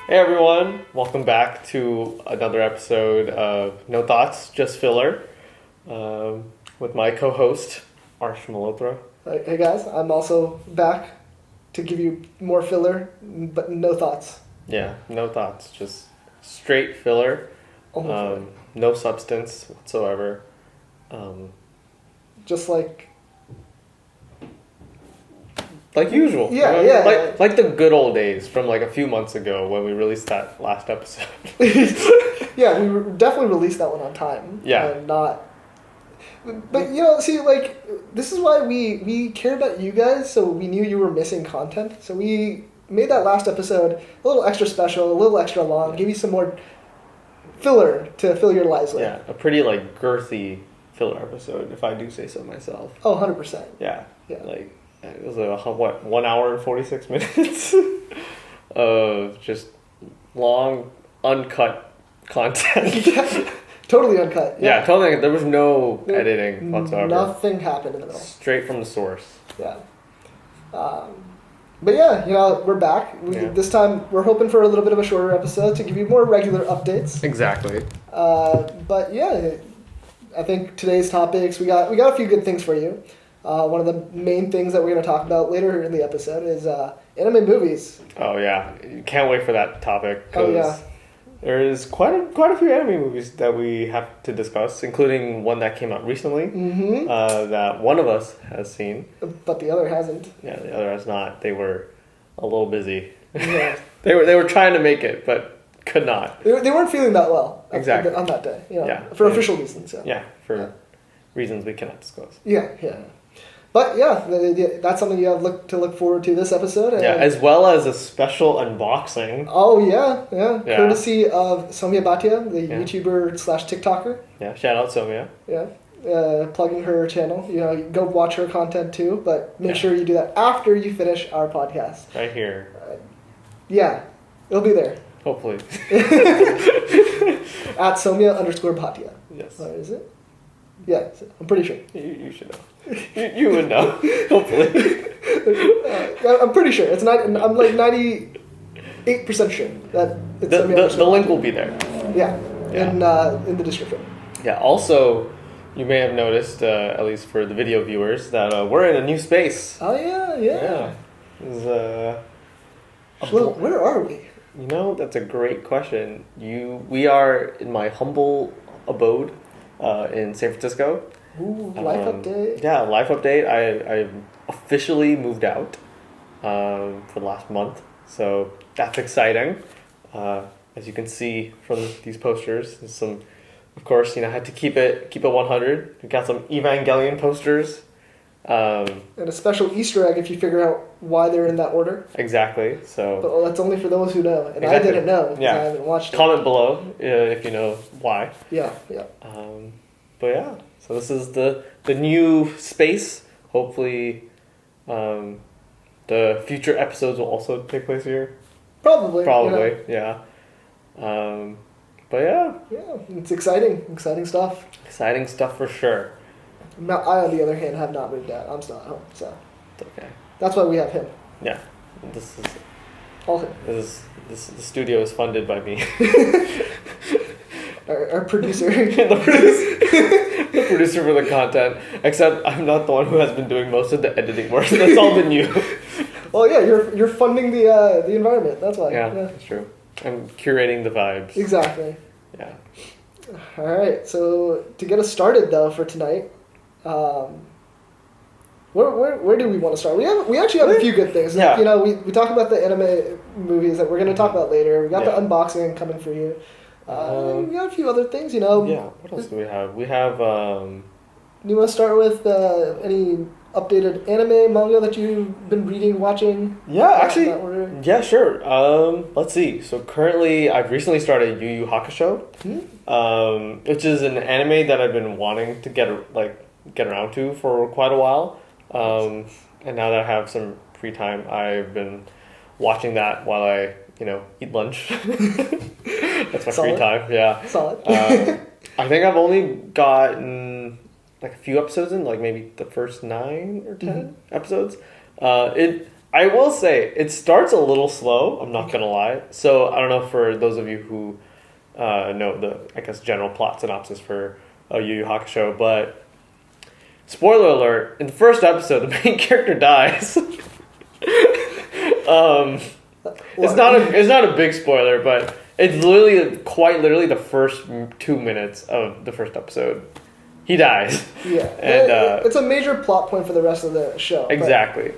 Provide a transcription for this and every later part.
Hey everyone, welcome back to another episode of No Thoughts, Just Filler, with my co-host, Arsh Malhotra. Hey guys, I'm also back to give you more filler, but no thoughts. Yeah, no thoughts, just straight filler, Only filler. no substance whatsoever. Just like Usual. Yeah, you know? yeah. Like the good old days from like a few months ago when we released that last episode. yeah, we definitely released that one on time. Yeah. And not. But see, like this is why we care about you guys. So we knew you were missing content. So we made that last episode a little extra special, a little extra long. Give you some more filler to fill your lives with. Yeah, a pretty like girthy filler episode, if I do say so myself. Oh, 100%. Yeah. Yeah. Like, it was 1 hour and 46 minutes of just long, uncut content. Yeah, totally uncut. Yeah, totally. There was no editing whatsoever. Nothing happened in the middle. Straight from the source. Yeah. But yeah, we're back. This time we're hoping for a little bit of a shorter episode to give you more regular updates. Exactly. But yeah, I think today's topics, we got a few good things for you. One of the main things that we're going to talk about later in the episode is anime movies. Oh yeah, can't wait for that topic. Oh yeah. There is quite a few anime movies that we have to discuss, including one that came out recently that one of us has seen. But the other hasn't. Yeah, the other has not. They were a little busy. Yeah. They were trying to make it, but could not. They weren't feeling that well Exactly. on that day. Yeah. For official reasons. So. Yeah, for reasons we cannot disclose. Yeah. But yeah, that's something you have to look forward to this episode. Yeah, as well as a special unboxing. Oh yeah. Courtesy of Somya Bhatia, the YouTuber / TikToker. Yeah, shout out Somya. Yeah, plugging her channel. You go watch her content too, but make sure you do that after you finish our podcast. Right here. Yeah, it'll be there. Hopefully. At Somya_Bhatia. Yes. Or is it? Yeah, I'm pretty sure. You should know. You would know. Hopefully. I'm pretty sure. It's not. I'm like 98% sure that it's the link will be there. Yeah. In the description. Yeah. Also, you may have noticed, at least for the video viewers, that we're in a new space. Oh yeah. This is, where are we? That's a great question. We are in my humble abode in San Francisco. Ooh, life update. Yeah, life update. I officially moved out for the last month, so that's exciting. As you can see from these posters, there's some, of course, I had to keep it 100. We got some Evangelion posters. And a special Easter egg if you figure out why they're in that order. Exactly. So. But that's only for those who know, and exactly. I didn't know because yeah. I haven't watched it. Comment below if you know why. Yeah. But yeah, so this is the new space. Hopefully, the future episodes will also take place here. Probably. Yeah. But yeah. Yeah, it's exciting stuff. Exciting stuff for sure. I, on the other hand, have not moved out. I'm still at home, so It's okay. that's why we have him. Yeah, this is All him. the studio is funded by me. Our producer. the producer for the content. Except I'm not the one who has been doing most of the editing work. That's all been you. Well, yeah, you're funding the environment. That's why. Yeah, that's true. I'm curating the vibes. Exactly. Yeah. All right. So to get us started though for tonight, where do we want to start? We actually have a few good things. Yeah. We talk about the anime movies that we're going to talk about later. We got the unboxing coming for you. We got a few other things. Yeah. What else do we have? We have. Do you want to start with any updated anime manga that you've been reading, watching? Yeah, actually. Yeah, sure. Let's see. So currently, I've recently started Yu Yu Hakusho, which is an anime that I've been wanting to get around to for quite a while. And now that I have some free time, I've been watching that while I, eat lunch. That's my free time. Yeah. Solid. I think I've only gotten like a few episodes in, like maybe the first 9 or 10 episodes. I will say it starts a little slow. I'm not gonna lie. So I don't know for those of you who know the I guess general plot synopsis for Yu Yu Hakusho, but spoiler alert: in the first episode, the main character dies. It's not a big spoiler, but it's literally quite literally the first 2 minutes of the first episode. He dies. Yeah, and it's a major plot point for the rest of the show. Exactly.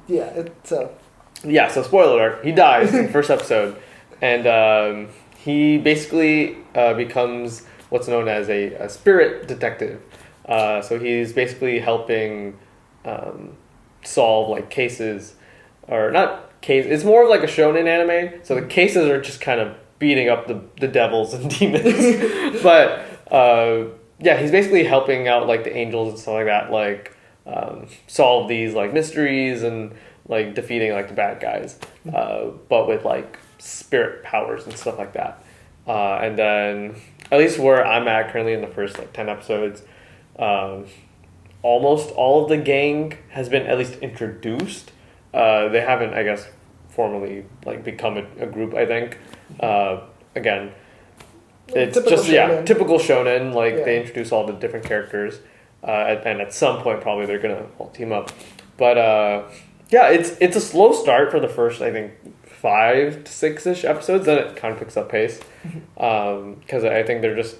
Yeah, Yeah, so spoiler alert, he dies in the first episode, and he basically becomes what's known as a spirit detective. So he's basically helping solve like cases, or not case. It's more of like a shonen anime. So the cases are just kind of beating up the devils and demons, but yeah, he's basically helping out like the angels and stuff like that, like solve these like mysteries and like defeating like the bad guys, but with like spirit powers and stuff like that. And then at least where I'm at currently in the first like 10 episodes, almost all of the gang has been at least introduced. They haven't, I guess, formally like become a group. I think again, it's typical just shonen. typical shonen. Like they introduce all the different characters, and at some point probably they're gonna all team up. But yeah, it's a slow start for the first I think 5 to 6-ish episodes. Then it kind of picks up pace because I think they're just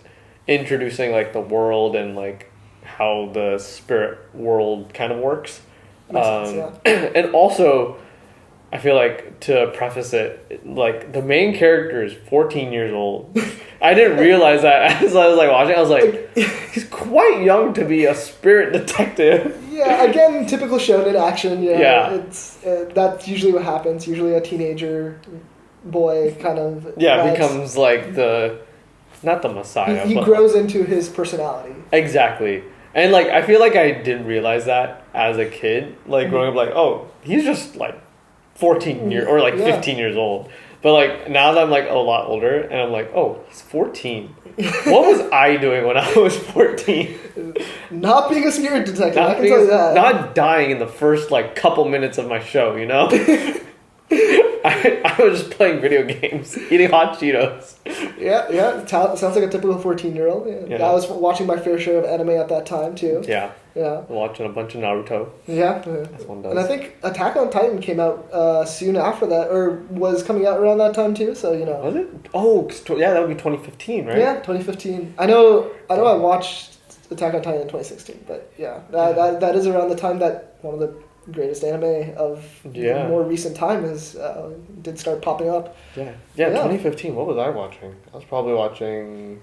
introducing like the world and like how the spirit world kind of works. And also, I feel like to preface it, like the main character is 14 years old. I didn't realize that as I was like watching. I was like, he's quite young to be a spirit detective. Yeah, again, typical shonen action. Yeah. It's that's usually what happens. Usually, a teenager boy kind of becomes like not the messiah. He but grows into his personality. Exactly. And like I feel like I didn't realize that as a kid, like growing up, like, oh, he's just like 14 years or like 15 years old. But like now that I'm like a lot older and I'm like, oh, he's 14. What was I doing when I was 14? Not being a spirit detective, I can tell you that. Not dying in the first like couple minutes of my show, you know? I was just playing video games, eating hot Cheetos. Yeah. Sounds like a typical 14-year-old. Yeah. I was watching my fair share of anime at that time too. Yeah. Yeah. Watching a bunch of Naruto. Yeah. As one does. And I think Attack on Titan came out soon after that, or was coming out around that time too. So you know. Was it? Oh, yeah, that would be 2015, right? Yeah, 2015. I know. I watched Attack on Titan in 2016, but yeah, that is around the time that one of the greatest anime of more recent time did start popping up. Yeah, 2015. What was I watching? I was probably watching.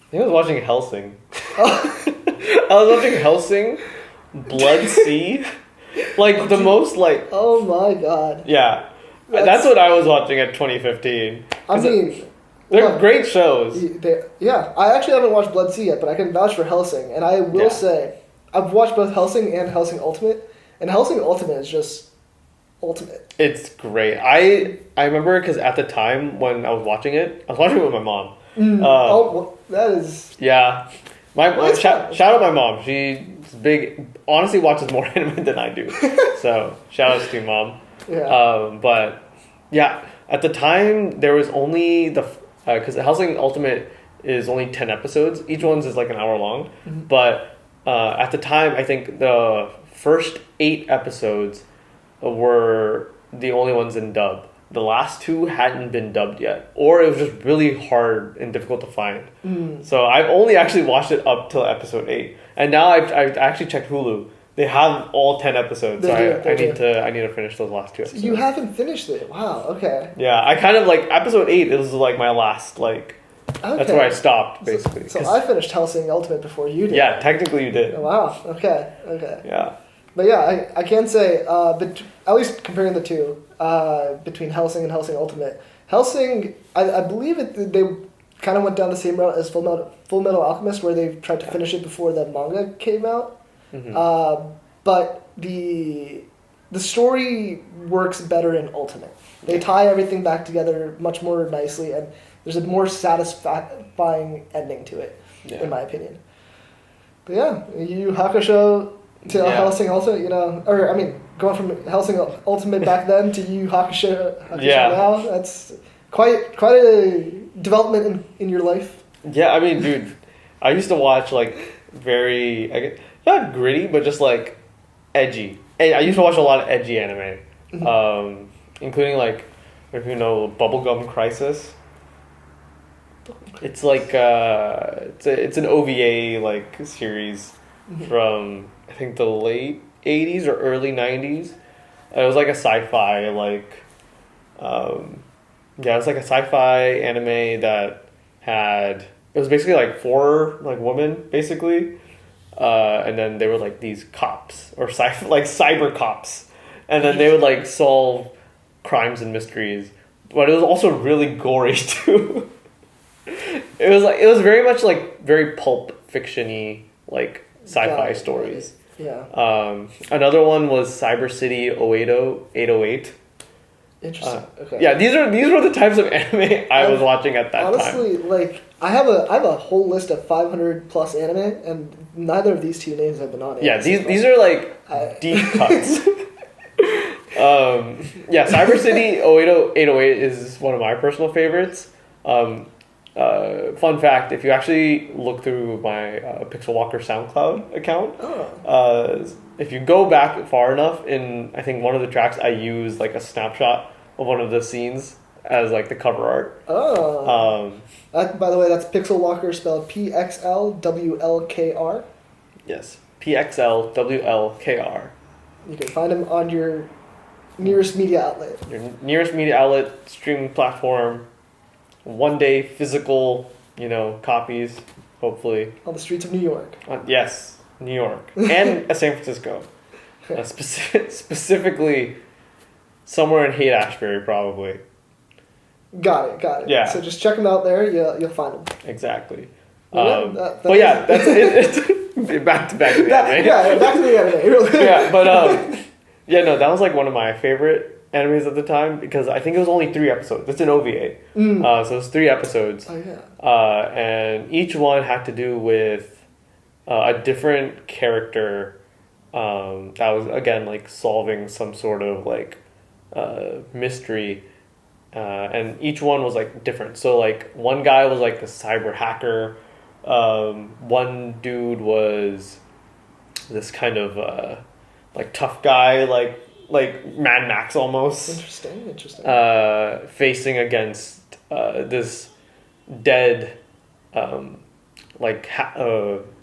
I think I was watching Hellsing. I was watching Hellsing, Blood Sea, like the most like. Oh my god. Yeah, that's what I was watching at 2015. I mean, they're great shows. I actually haven't watched Blood Sea yet, but I can vouch for Hellsing, and I will say I've watched both Hellsing and Hellsing Ultimate. And Hellsing Ultimate is just ultimate. It's great. I remember because at the time when I was watching it with my mom. That is... Yeah. Shout out my mom. She's big... Honestly watches more anime than I do. So, shout outs to you, Mom. Yeah. But, yeah. At the time, there was only because Hellsing Ultimate is only 10 episodes. Each one's is like an hour long. Mm-hmm. But at the time, I think the first 8 episodes were the only ones in dub. The last 2 hadn't been dubbed yet, or it was just really hard and difficult to find. So I've only actually watched it up till episode 8, and now I've actually checked Hulu. They have all 10 episodes. I need to finish those last 2 episodes. You haven't finished it? Wow. Okay. Yeah, I kind of like episode 8. It was like my last like. Okay. That's where I stopped, basically. So I finished Hellsing Ultimate before you did. Yeah, technically you did. Oh, wow. Okay. Yeah. But yeah, I can say, at least comparing the two, between Hellsing and Hellsing Ultimate, Hellsing, I believe they kind of went down the same route as Full Metal Alchemist, where they tried to finish it before the manga came out. Mm-hmm. But the story works better in Ultimate. They tie everything back together much more nicely, and there's a more satisfying ending to it, in my opinion. But yeah, Yu Yu Hakusho to Hellsing also, going from Hellsing Ultimate back then to Yu Yu Hakusho Yeah. now. That's quite a development in your life. Yeah, I mean, dude, I used to watch like not gritty, but just like edgy. I used to watch a lot of edgy anime, including like if you know Bubblegum Crisis. It's like it's an OVA like series from I think the late 80s or early 90s. It was like a sci-fi like it was like a sci-fi anime that had it was basically like 4 like women basically, and then they were like these cops or like cyber cops, and then they would like solve crimes and mysteries, but it was also really gory too. It was very much like very pulp fiction-y like sci-fi stories. Yeah. Another one was Cyber City 808. Interesting. Okay. Yeah, these were the types of anime I was watching at that time. Honestly, like I have a whole list of 500 plus anime, and neither of these 2 names have been on it. Yeah, these are like deep cuts. Cyber City 808 is one of my personal favorites. Fun fact, if you actually look through my Pixel Walker SoundCloud account, if you go back far enough, in I think one of the tracks I use like a snapshot of one of the scenes as like the cover art. By the way, that's Pixel Walker spelled PXLWLKR. Yes, PXLWLKR. You can find him on your nearest media outlet. Your nearest media outlet, streaming platform. One day physical, copies, hopefully. On the streets of New York. Yes, New York. And San Francisco. Specifically, somewhere in Haight-Ashbury, probably. Got it. Yeah. So just check them out there, you'll find them. Exactly. That's it. Back to the anime. Yeah, back to the anime. Really. Yeah, but, that was like one of my favorite animes at the time because I think it was only 3 episodes. It's an OVA. So it was 3 episodes. Oh, yeah. And each one had to do with a different character that was, again, like solving some sort of like mystery. And each one was like different. So like one guy was like the cyber hacker. One dude was this kind of like tough guy, like Mad Max almost. Interesting. Facing against this dead,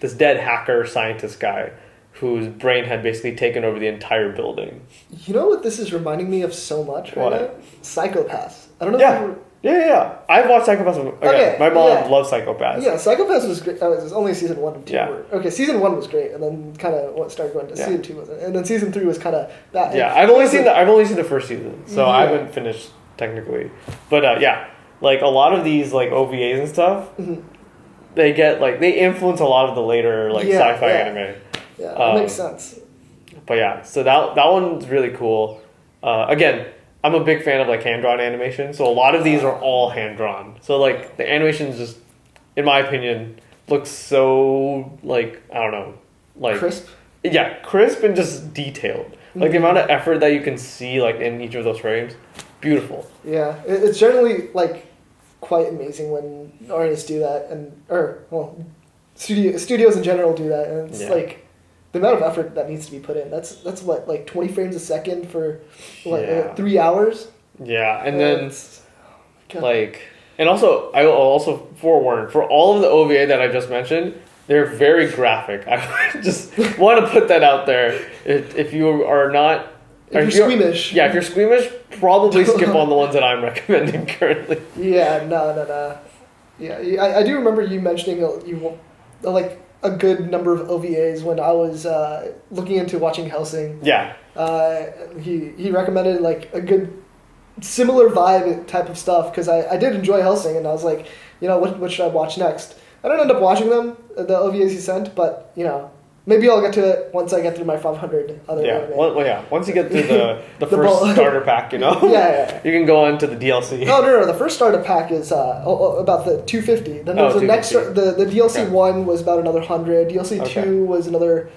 this dead hacker scientist guy whose brain had basically taken over the entire building. You know what this is reminding me of so much right now? Psychopaths. I don't know Yeah. if you Yeah. I've watched Psychopaths. Again, Okay, my mom yeah. loves Psychopaths. Yeah, Psychopaths was great. It was only season 1 and 2. Yeah. Okay, season 1 was great, and then kind of started going to Yeah. season 2 wasn't, and then season 3 was kind of bad. Yeah, I've only seen the first season, so I Yeah. haven't finished technically. But like a lot of these like OVAs and stuff, they get like they influence a lot of the later like sci-fi anime. Yeah, that makes sense. But yeah, so that one's really cool. Again, I'm a big fan of like hand-drawn animation, so a lot of these are all hand-drawn. So like the animation just, in my opinion, looks so like I don't know, like Crisp. Yeah, crisp and just detailed. Like the amount of effort that you can see like in each of those frames, beautiful. Yeah, it's generally like quite amazing when artists do that, studios in general do that, and it's like the amount of effort that needs to be put in. That's what, like 20 frames a second for 3 hours. Yeah, and then like, and also I will also forewarn for all of the OVA that I just mentioned, they're very graphic. I just want to put that out there. If you are not, if you're squeamish, if you're squeamish, probably skip on the ones that I'm recommending currently. Yeah, no. Yeah, I do remember you mentioning you like a good number of OVAs when I was looking into watching Hellsing. Yeah. He recommended like a good similar vibe type of stuff because I did enjoy Hellsing, and I was like, what should I watch next? I didn't end up watching them, the OVAs he sent, but Maybe I'll get to it once I get through my 500 other Yeah, anime. well, yeah. Once you get through the first ball- starter pack, Yeah. you can go on to the DLC. Oh no! The first starter pack is about the 250. Then there's the next 250. the DLC Okay. 1 was about another 100. DLC Okay. 2 was another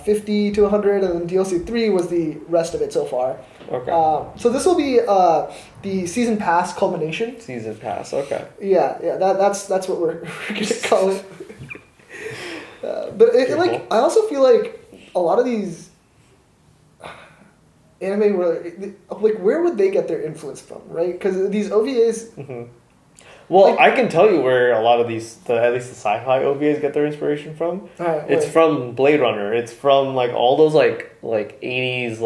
50 to 100, and then DLC 3 was the rest of it so far. Okay. So this will be the season pass culmination. Season pass. Okay. Yeah. That's what we're gonna call it. But Cool. I also feel like a lot of these anime where would they get their influence from, right? Because these OVAs. Hmm. Well, Like- I can tell you where a lot of these, at least the sci-fi OVAs, get their inspiration from. It's from Blade Runner. It's from like all those like 80s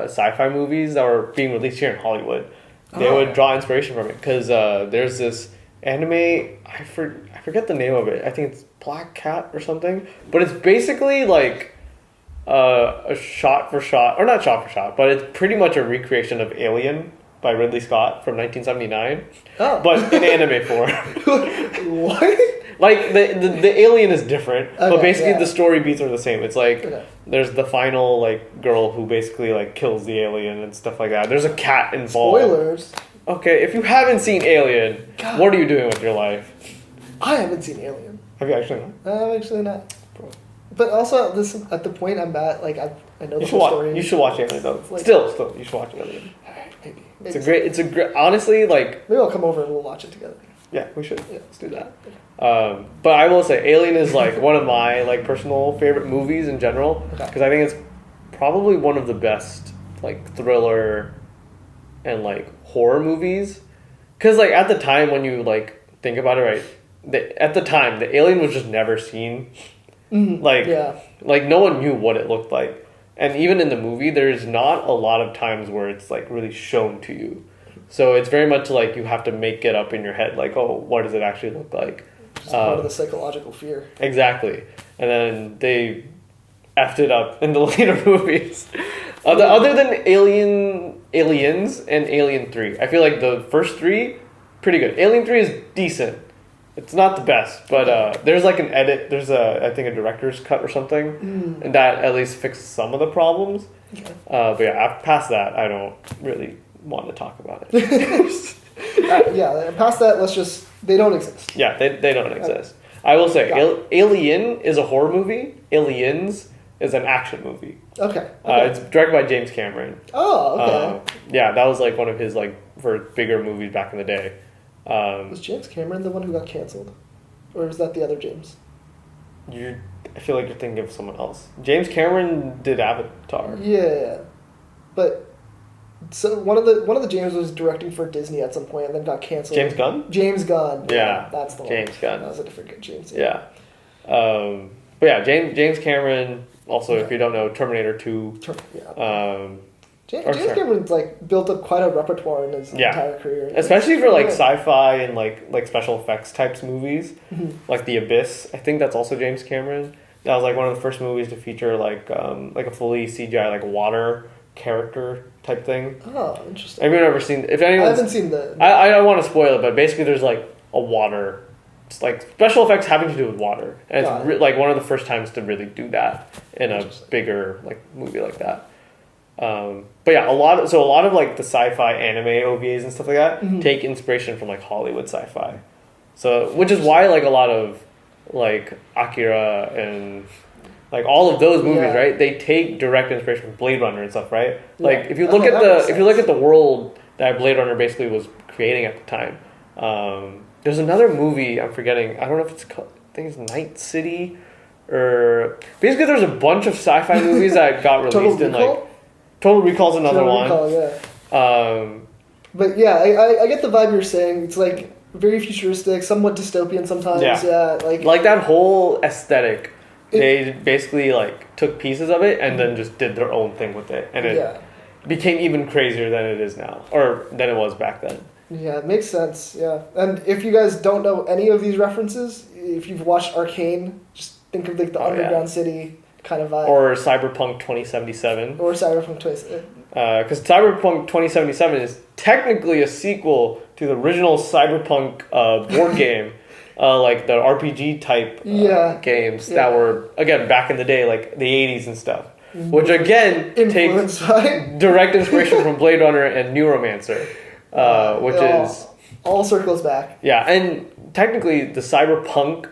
sci-fi movies that were being released here in Hollywood. They would draw inspiration from it because there's this anime. I forget the name of it. I think it's Black Cat or something. But it's basically like a shot for shot, or not shot for shot, but it's pretty much a recreation of Alien by Ridley Scott from 1979. Oh. But in anime form. What? Like the alien is different, but Okay, basically yeah. the story beats are the same. It's like Okay. there's the final like girl who basically like kills the alien and stuff like that. There's a cat involved. Spoilers. Okay, if you haven't seen Alien, God. what are you doing with your life? I haven't seen Alien. Have you actually? I'm actually not. But also at the point I'm at, like I know the You should whole watch. story. You should watch Alien though. Like- Still, you should watch Alien. Alright, maybe. It's a great. Honestly, like Maybe I'll come over and we'll watch it together. yeah, we should. Yeah. Let's do that. But I will say, Alien is like one of my like personal favorite movies in general Okay. because I think it's probably one of the best like thriller and like horror movies. Because like at the time when you like think about it, right? At the time, the alien was just never seen. Mhm. Like Yeah. like no one knew what it looked like, and even in the movie, there's not a lot of times where it's like really shown to you. So it's very much like you have to make it up in your head, like, oh, what does it actually look like? Just part of the psychological fear. Exactly. And then they effed it up in the later movies. Other than Aliens and Alien 3. I feel like the first three, pretty good. Alien 3 is decent. It's not the best, but there's like an edit. There's I think a director's cut or something. And that at least fixes some of the problems. Okay. But yeah, past that, I don't really want to talk about it. Yeah, past that, they don't exist. Yeah, they don't exist. I will say, Alien is a horror movie. Aliens is an action movie. Okay. It's directed by James Cameron. Oh, okay. Yeah, that was like one of his like first bigger movies back in the day. Was James Cameron the one who got canceled? Or was that the other James? I feel like you're thinking of someone else. James Cameron did Avatar. Yeah. But so one of the James was directing for Disney at some point and then got canceled. James Gunn? James Gunn. Yeah, That's the one. James Gunn. That was a different good James. Yeah. But yeah, James Cameron, also, if you don't know, Terminator 2. Yeah. James sorry. Cameron's like built up quite a repertoire in his Yeah. entire career. Especially for like Yeah. sci-fi and like special effects types movies, Mhm. like The Abyss. I think that's also James Cameron. That was like one of the first movies to feature like a fully CGI like water character type thing. Oh, interesting. Have you ever seen? If I anyone's, haven't seen the. I don't want to spoil it, but basically there's like a water. It's like special effects having to do with water, and Got it's it. like one of the first times to really do that in a Interesting. bigger like movie like that. But yeah, a lot of like the sci-fi anime OVAs and stuff like that Mhm. take inspiration from like Hollywood sci-fi. So which is why like a lot of like Akira and like all of those movies, Yeah. right? They take direct inspiration from Blade Runner and stuff, right? Yeah. Like if you Oh, look at that the makes if you look sense. at the world that Blade Runner basically was creating at the time. There's another movie I'm forgetting. I don't know if it's called, I think it's Night City, or basically there's a bunch of sci-fi movies that got released Total in Recall? like Total Recall's another Total one. Recall, yeah. Um, But yeah, I get the vibe you're saying. It's like very futuristic, somewhat dystopian sometimes. Yeah. Like that whole aesthetic, they basically like took pieces of it and then just did their own thing with it, and it yeah, became even crazier than it is now, or than it was back then. yeah, it makes sense. Yeah, and if you guys don't know any of these references, if you've watched Arcane, just think of like the Oh, yeah. underground city kind of vibe, Or Cyberpunk 2077. or Cyberpunk 20. Because Cyberpunk 2077 is technically a sequel to the original Cyberpunk board game, like the RPG type games that were again back in the day, like the 80s and stuff. Which again takes direct inspiration from Blade Runner and Neuromancer, which is all circles back. Yeah, and technically the cyberpunk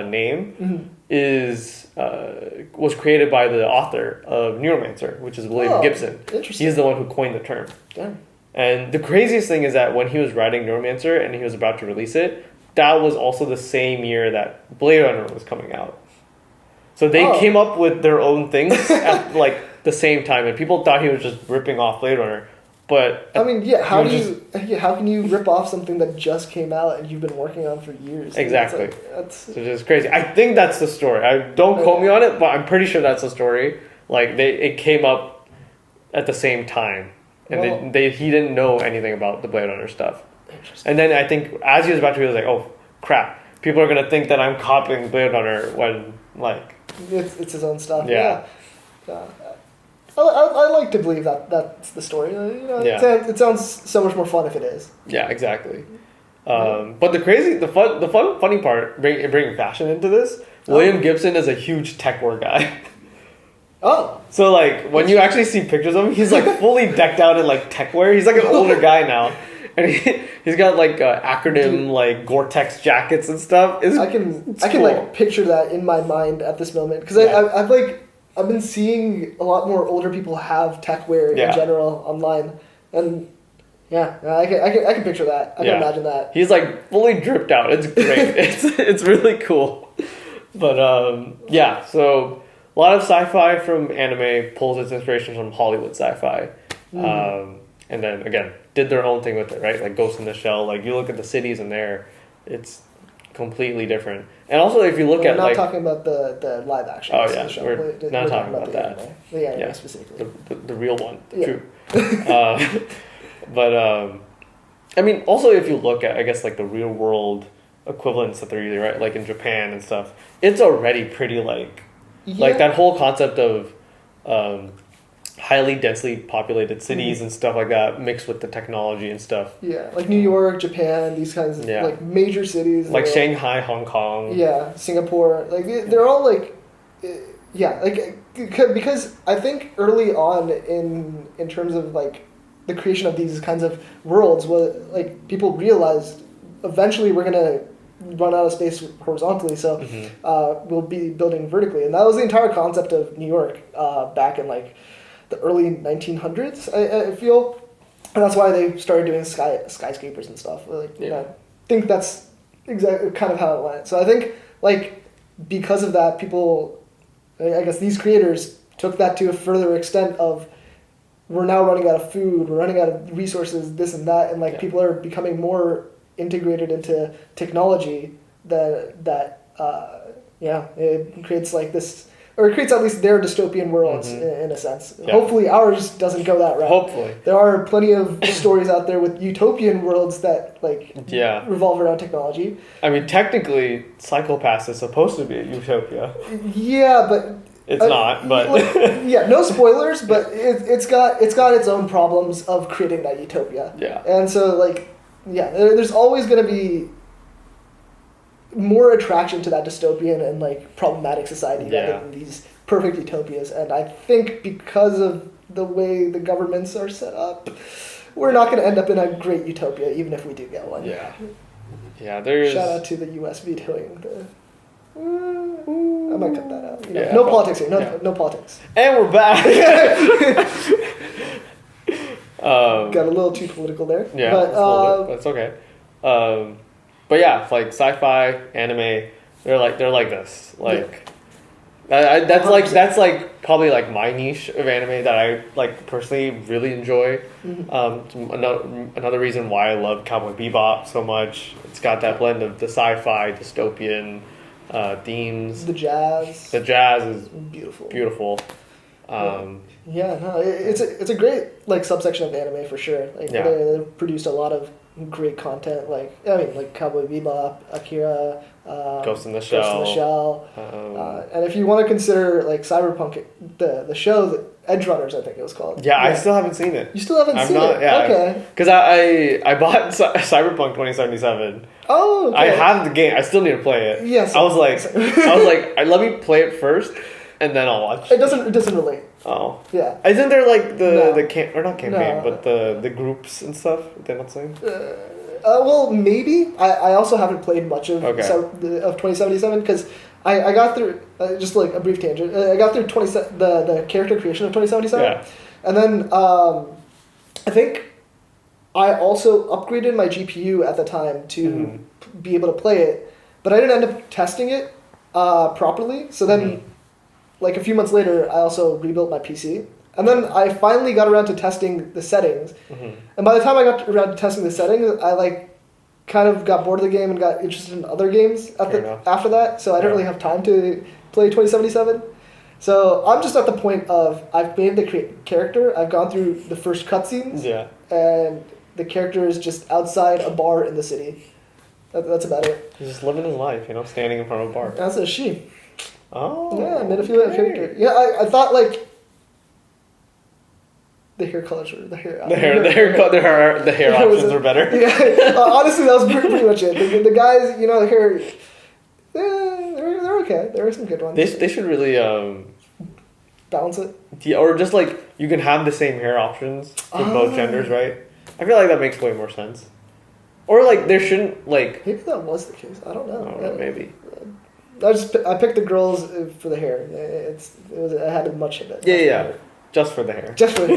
name is was created by the author of Neuromancer, which is William Gibson. Interesting. He's the one who coined the term. Damn. And the craziest thing is that when he was writing Neuromancer and he was about to release it, that was also the same year that Blade Runner was coming out. So they came up with their own things at like the same time, and people thought he was just ripping off Blade Runner. But I mean, how can you rip off something that just came out and you've been working on for years? Exactly. That's which is crazy. I think that's the story. Don't quote me on it, but I'm pretty sure that's the story. Like it came up at the same time, and he didn't know anything about the Blade Runner stuff. And then I think as he was about to, he was like, "Oh crap! People are gonna think that I'm copying Blade Runner when it's his own stuff." Yeah. I like to believe that that's the story. It sounds so much more fun if it is. Yeah, exactly. But the funny part, bringing fashion into this, William Gibson is a huge tech war guy. Oh. So like when you actually see pictures of him, he's like fully decked out in like tech wear. He's like an older guy now. And he's got like acronym like Gore-Tex jackets and stuff. I can like picture that in my mind at this moment because I've been seeing a lot more older people have tech wear in general online, and I can picture that. I can imagine that. He's like fully dripped out. It's great. it's really cool. But so a lot of sci-fi from anime pulls its inspiration from Hollywood sci-fi, and then again did their own thing with it, right? Like Ghost in the Shell. Like you look at the cities in there, it's completely different. And also, if you look at not talking about the live action. Oh yeah, we're not talking about that. Anime. The anime specifically. The real one. Yeah. True. But I mean, also if you look at, I guess, like the real world equivalents that they're using, right? Like in Japan and stuff, it's already pretty like that whole concept of highly densely populated cities and stuff like that mixed with the technology and stuff. Yeah, like New York, Japan, these kinds of like major cities. Like Shanghai, Hong Kong. Yeah, Singapore. Like they're all like, because I think early on in terms of like the creation of these kinds of worlds, was like people realized eventually we're gonna run out of space horizontally, so we'll be building vertically, and that was the entire concept of New York back in like the early 1900s, I feel, and that's why they started doing skyscrapers and stuff. I think that's exactly kind of how it went. So I think like because of that, people, I guess these creators took that to a further extent of we're now running out of food, we're running out of resources, this and that, and like people are becoming more integrated into technology that it creates like this. Or it creates at least their dystopian worlds in a sense. Yeah. Hopefully ours doesn't go that route. Hopefully. There are plenty of stories out there with utopian worlds that revolve around technology. I mean, technically, Psycho-Pass is supposed to be a utopia. Yeah, but... It's not, but... no spoilers, but it's got its own problems of creating that utopia. Yeah. And so, there's always going to be more attraction to that dystopian and like problematic society rather than these perfect utopias. And I think because of the way the governments are set up, we're not going to end up in a great utopia, even if we do get one. Yeah. There's shout out to the U.S. vetoing the. I might cut that out. No politics here. No politics. And we're back. Got a little too political there. Yeah, but that's okay. But yeah, like sci-fi, anime, they're like this. That's like probably like my niche of anime that I like personally really enjoy. Another reason why I love Cowboy Bebop so much. It's got that blend of the sci-fi, dystopian themes. The jazz is beautiful. It's a great like subsection of anime for sure. They produced a lot of great content, like Cowboy Bebop, Akira, Ghost in the Shell. And if you want to consider like Cyberpunk, the show, Edge Runners, I think it was called. Yeah, I still haven't seen it. You still haven't I'm seen not, it? yeah. Okay. Because I bought Cyberpunk 2077. Oh, okay. I have the game. I still need to play it. Yes. I was like, let me play it first, and then I'll watch. It doesn't relate. Oh. Yeah. Isn't there like No. the camp or not campaign, No. but the groups and stuff? They're not saying. Well, maybe. I also haven't played much of Okay. of 2077 because I got through just like a brief tangent. I got through the character creation of 2077, Yeah. and then I think I also upgraded my GPU at the time to be able to play it, but I didn't end up testing it properly. So then, like a few months later, I also rebuilt my PC. And then I finally got around to testing the settings. And by the time I got around to testing the settings, I like kind of got bored of the game and got interested in other games after that. So I didn't really have time to play 2077. So I'm just at the point of I've made the character. I've gone through the first cutscenes. Yeah. And the character is just outside a bar in the city. That's about it. He's just living his life, standing in front of a bar. That's a she. Oh. Yeah, I made a female character. Yeah, I thought like the hair colors were the hair options were better. Yeah. Honestly, that was pretty much it. The guys, the hair, they're okay. There are some good ones. They should really balance it. Yeah, or just like you can have the same hair options for both genders, right? I feel like that makes way more sense. Or like there shouldn't like. Maybe that was the case. I don't know. Maybe. I picked the girls for the hair. I had much of it. Yeah. Just for the hair. Just for the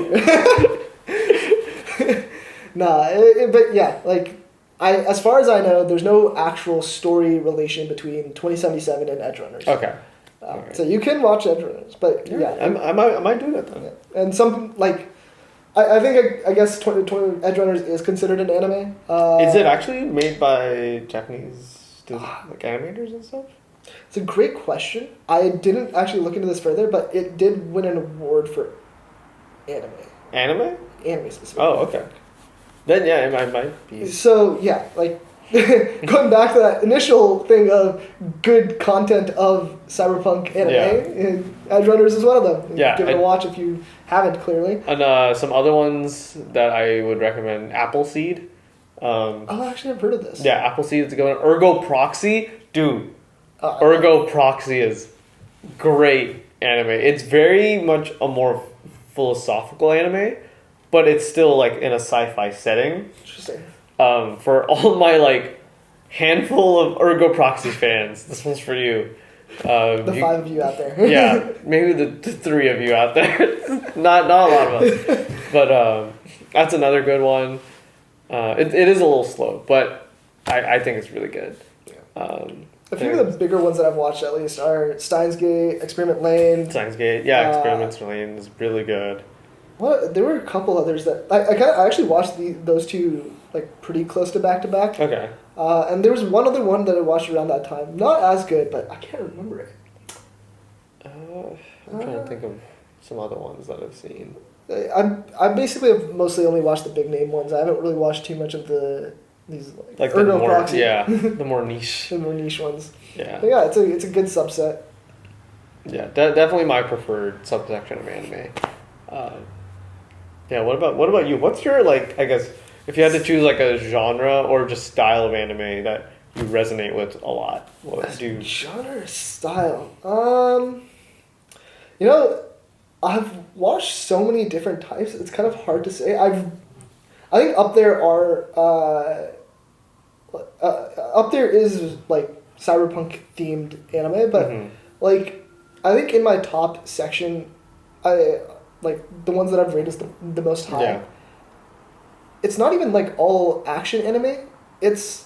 hair. Nah, but yeah, like as far as I know, there's no actual story relation between 2077 and Edge Runners. Okay. So you can watch Edge Runners, but I might do that then. Yeah. And some like, I think I guess Edge Runners is considered an anime. Is it actually made by Japanese like animators and stuff? It's a great question. I didn't actually look into this further, but it did win an award for anime. Anime? Anime specifically. Oh, okay. Then yeah, it might be. So yeah, like going back to that initial thing of good content of cyberpunk anime, Edge Runners is one of them. Yeah, give it a watch if you haven't clearly. And some other ones that I would recommend: Appleseed. Actually, I've heard of this. Yeah, Appleseed is a good one. Ergo Proxy, dude. Ergo Proxy is great anime. It's very much a more philosophical anime, but it's still like in a sci-fi setting. Interesting. For all my like handful of Ergo Proxy fans, this one's for you. The 5 of you out there. Yeah, maybe the 3 of you out there. not a lot of us, but that's another good one. It is a little slow, but I think it's really good. A few of the bigger ones that I've watched at least are Steins Gate, Experiment Lane. Steins Gate, yeah, Experiment Lane is really good. What? There were a couple others that I actually watched those two like pretty close to back. Okay. And there was one other one that I watched around that time. Not as good, but I can't remember it. I'm trying to think of some other ones that I've seen. I basically have mostly only watched the big name ones. I haven't really watched too much of these like the Ergo more Proxy. the more niche. The more niche ones. Yeah. But yeah, it's a good subset. Yeah, definitely my preferred subsection of anime. Yeah, what about you? What's your like? I guess if you had to choose like a genre or just style of anime that you resonate with a lot, what would you? Genre or style? I've watched so many different types. It's kind of hard to say. I think up there are up there is like cyberpunk themed anime, but like I think in my top section, I like the ones that I've rated the most high. Yeah. It's not even like all action anime. It's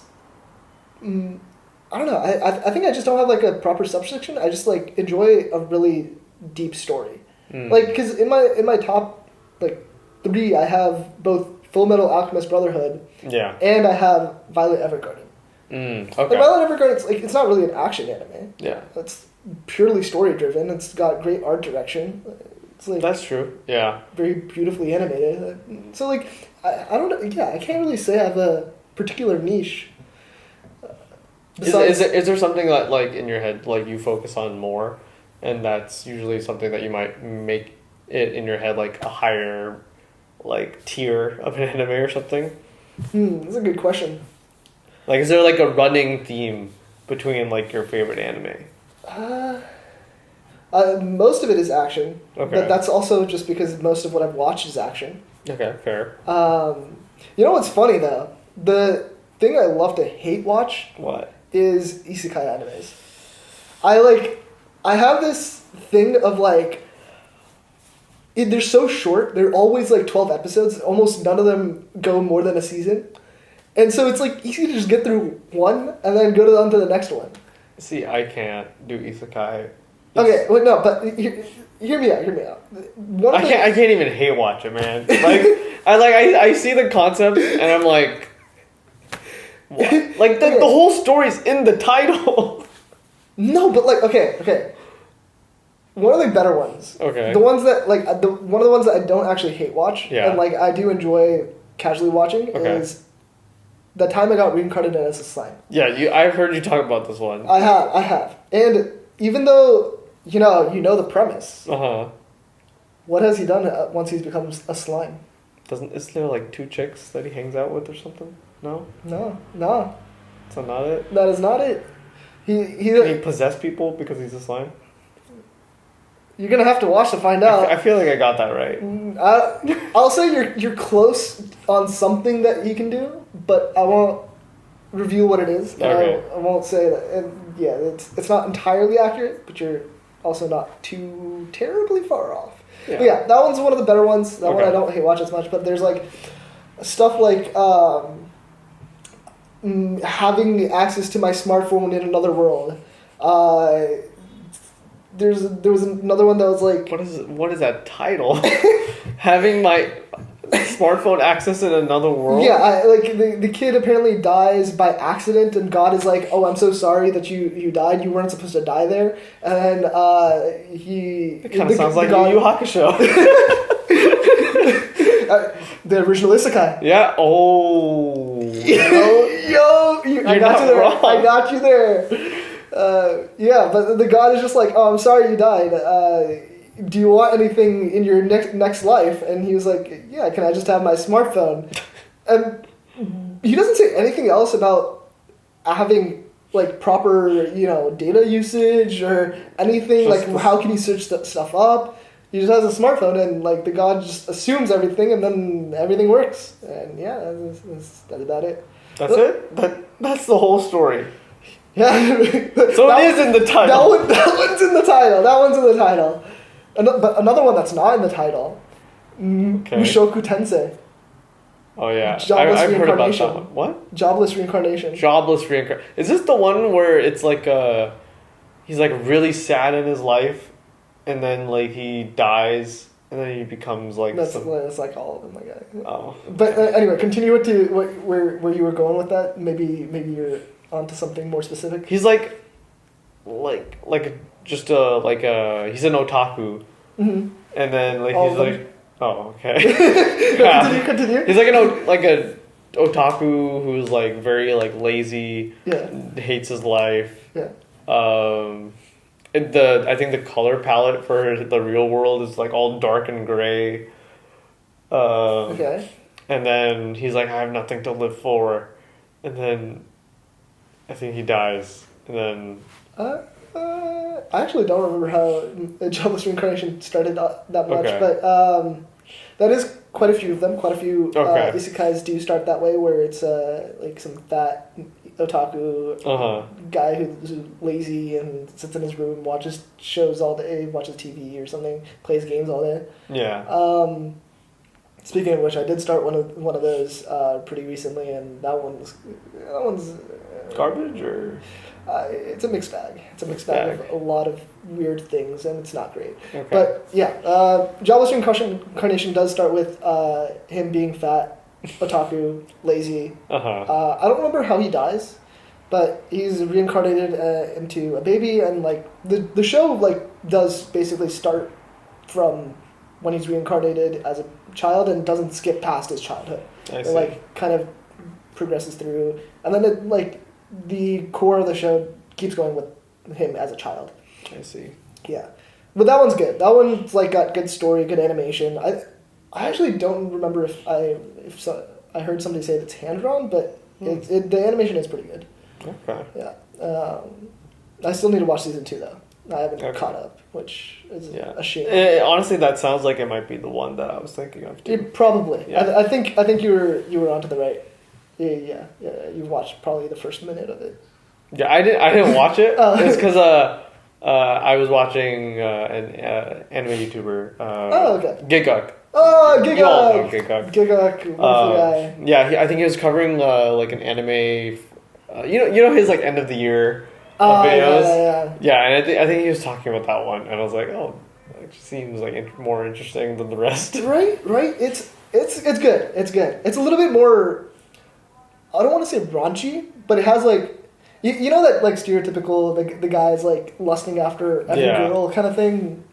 I don't know. I think I just don't have like a proper subsection. I just like enjoy a really deep story. Like because in my top like 3, I have both Full Metal Alchemist Brotherhood. Yeah. And I have Violet Evergarden. Okay. Like Violet Evergarden, it's not really an action anime. Yeah. It's purely story driven. It's got great art direction. It's like that's true. Yeah. Very beautifully animated. So like I don't know. Yeah, I can't really say I have a particular niche. Is there something that like in your head like you focus on more, and that's usually something that you might make it in your head like a higher like tier of an anime or something? That's a good question. Like, is there like a running theme between like your favorite anime? Most of it is action, Okay. but that's also just because most of what I've watched is action. Okay, fair. You know what's funny though? The thing I love to hate watch What? is isekai animes. I have this thing of like, they're so short. They're always like 12 episodes. Almost none of them go more than a season. And so it's like easy to just get through one and then go on to the next one. See, I can't do isekai. Okay, well, no, but hear me out. One of the- I can't even hate watch it, man. Like I see the concept and I'm like, what? Like the whole story's in the title. No, but like okay. One of the better ones. Okay. The ones that like one of the ones that I don't actually hate watch Yeah. and like I do enjoy casually watching Okay. is The Time I Got Reincarnated as a Slime. Yeah, I've heard you talk about this one. I have. And even though you know the premise, Uh-huh. what has he done once he's become a slime? Isn't there like two chicks that he hangs out with or something? No? No, That's not it? that is not it. Can he possess people because he's a slime? You're gonna have to watch to find I out. feel like I got that right. I'll say you're close on something that he can do, but I won't reveal what it is. And Okay. I won't say that. And yeah, it's not entirely accurate, but you're also not too terribly far off. Yeah. But yeah, that one's one of the better ones. That one I Okay. don't hate watch as much, but there's like stuff like having access to my smartphone in another world. There was another one that was like What is that title? Having my smartphone access in another world? yeah, the kid apparently dies by accident, and God is like, "Oh, I'm so sorry that you died. You weren't supposed to die there." And then he. It kind of sounds like Yu Yu Hakusho. The original isekai. Yeah. Oh. I got not you there. wrong. I got you there. Yeah, but the God is just like, "Oh, I'm sorry you died. Do you want anything in your next life?" And he was like, "Yeah, can I just have my smartphone?" And he doesn't say anything else about having like proper, data usage or anything. Just Like, how can he search stuff up? He just has a smartphone, and like the God just assumes everything, and then everything works. And yeah, that's about it. That's it? That's the whole story. Yeah. So it is in the title. That one's in the title. That one's in the title. But another one that's not in the title, Mushoku Tensei, Oh yeah. Jobless I've heard about that reincarnation. one. What? Jobless Reincarnation. Jobless reincarnation. Is this the one where it's like he's like really sad in his life, and then like he dies, and then he becomes like That's like all of them, my guy. Oh. But anyway, continue it to where you were going with that. Maybe you're onto something more specific. He's like he's an otaku, Mm-hmm. and then like All he's of them? like, oh okay. Yeah. Continue. He's like a otaku who's like very like lazy, Yeah. hates his life. Yeah. I think the color palette for the real world is like all dark and gray. Okay. And then he's like, I have nothing to live for, and then I think he dies, and then I actually don't remember how Jobless Reincarnation started that much, Okay. but that is quite a few of them. Quite a few Okay. isekais do start that way, where it's like some fat otaku guy who's lazy and sits in his room, watches shows all day, watches TV or something, plays games all day. yeah. Speaking of which, I did start one of those pretty recently, and that one's Garbage or it's a mixed bag. It's a mixed bag of a lot of weird things, and it's not great. okay. But yeah, Jobless Reincarnation does start with him being fat, otaku, lazy. I don't remember how he dies, but he's reincarnated into a baby, and like the show like does basically start from when he's reincarnated as a child and doesn't skip past his childhood. I It see. like kind of progresses through, and then it like the core of the show keeps going with him as a child. I see. Yeah. But that one's good. That one's like got good story, good animation. I actually don't remember if I heard somebody say it's hand drawn, but the animation is pretty good. Okay. Yeah. I still need to watch season 2 though. I haven't Okay. caught up, which is a shame. Honestly, that sounds like it might be the one that I was thinking of too. Probably. Yeah. I think you were onto the right. Yeah. You watched probably the first minute of it. Yeah, I didn't watch it. Oh. It's because I was watching an anime YouTuber. Okay. Giguk. Oh, You all know Gigok. Giguk. Gigok, wonderful guy. Yeah, I think he was covering like an anime. You know his like end of the year Oh, videos. yeah. Yeah, and I think he was talking about that one, and I was like, oh, it seems like more interesting than the rest. Right. It's good. It's good. It's a little bit more. I don't want to say raunchy, but it has like, you know that like stereotypical the guy's like lusting after every Yeah. girl kind of thing.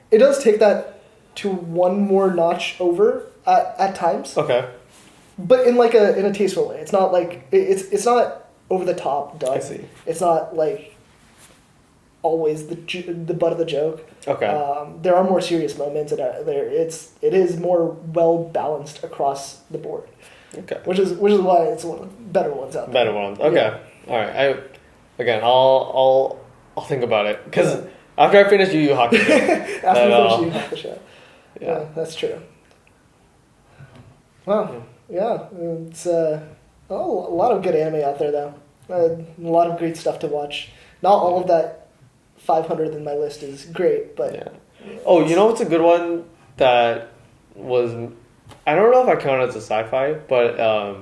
It does take that to one more notch over at times, Okay, but in like in a tasteful way. It's not like it's not over the top dumb. I see. It's not like always the butt of the joke. Okay. There are more serious moments, and it is more well balanced across the board, Okay. which is why it's one of the better ones out there. Better ones. Okay. All right. I'll think about it because after I finish Yu Yu Hakusho. After Then, you finish the show. Yeah, that's true. Wow. Yeah, it's a lot of good anime out there though. A lot of great stuff to watch. Not all of that 500 in my list is great, but Yeah. Oh, you know what's a good one that was? I don't know if I count it as a sci-fi, but I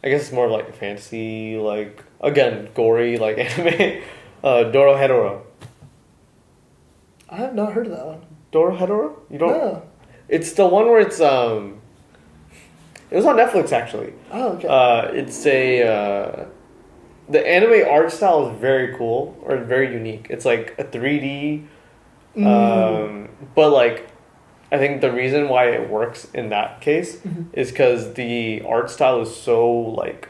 guess it's more of like a fantasy, like again gory like anime. Dorohedoro. I have not heard of that one. Dorohedoro? You don't? No. It's the one where it's It was on Netflix actually. Oh, okay. It's a the anime art style is very cool or very unique. It's like a 3D, but like I think the reason why it works in that case is because the art style is so like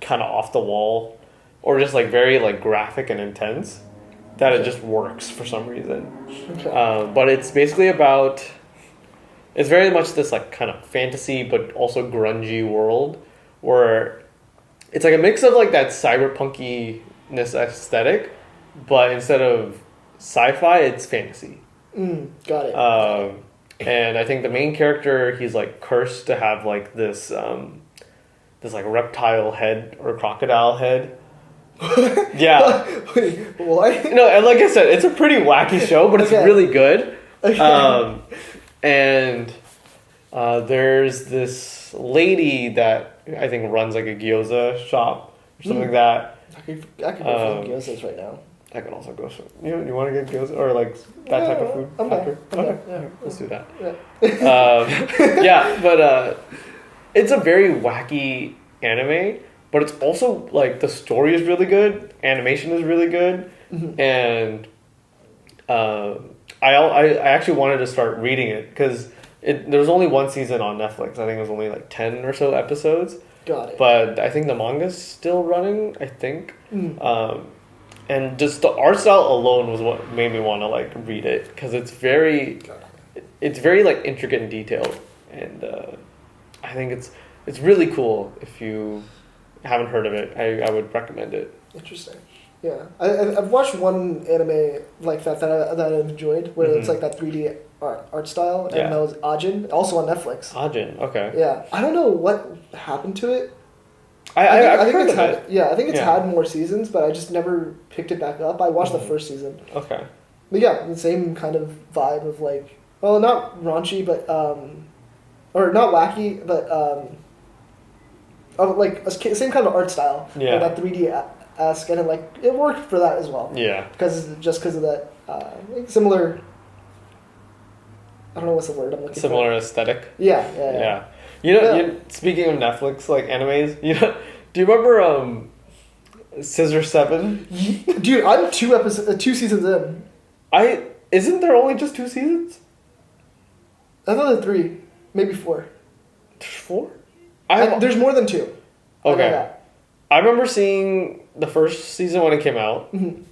kind of off the wall or just like very like graphic and intense that it just works for some reason. Okay. But it's basically about. It's very much this like kind of fantasy but also grungy world where it's like a mix of like that cyberpunkiness aesthetic, but instead of sci-fi, it's fantasy. Got it. And I think the main character, he's like cursed to have like this like reptile head or crocodile head. Yeah. Wait, what? No, and like I said, it's a pretty wacky show, but it's Okay. really good. Okay. And there's this lady that I think runs like a gyoza shop or something like that. I could go for gyozas right now. I could also go. You want to get gyoza or like that type of food? I'm down. after? I'm Okay, down. Yeah. let's do that. Yeah. Yeah, but it's a very wacky anime, but it's also like the story is really good, animation is really good, and I actually wanted to start reading it because there was only one season on Netflix. I think it was only like 10 or so episodes, Got it. but I think the manga's still running. I think, and just the art style alone was what made me want to like read it because it's very like intricate and detailed, and I think it's really cool. If you haven't heard of it, I would recommend it. Interesting. Yeah, I've watched one anime like that I enjoyed, where it's like that 3D art style, and Yeah. that was Ajin, also on Netflix. Ajin, okay. Yeah, I don't know what happened to it. I've I think heard it's of had, it. yeah, I think it's Yeah. had more seasons, but I just never picked it back up. I watched the first season, Okay. but yeah, the same kind of vibe of like, well, not raunchy, but or not wacky, but of like same kind of art style. Yeah. Like that 3D-esque, and it worked for that as well. Yeah. Because of that like similar. I don't know what's the word I'm looking Similar for. aesthetic. Yeah. Yeah. You know, Yeah. speaking of Netflix like animes, do you remember Scissor 7? Dude, I'm two seasons in. Isn't there only just 2 seasons? I thought there were 3, maybe 4. There's 4? There's more than 2. I know Okay. that. I remember seeing the first season when it came out, Mhm. and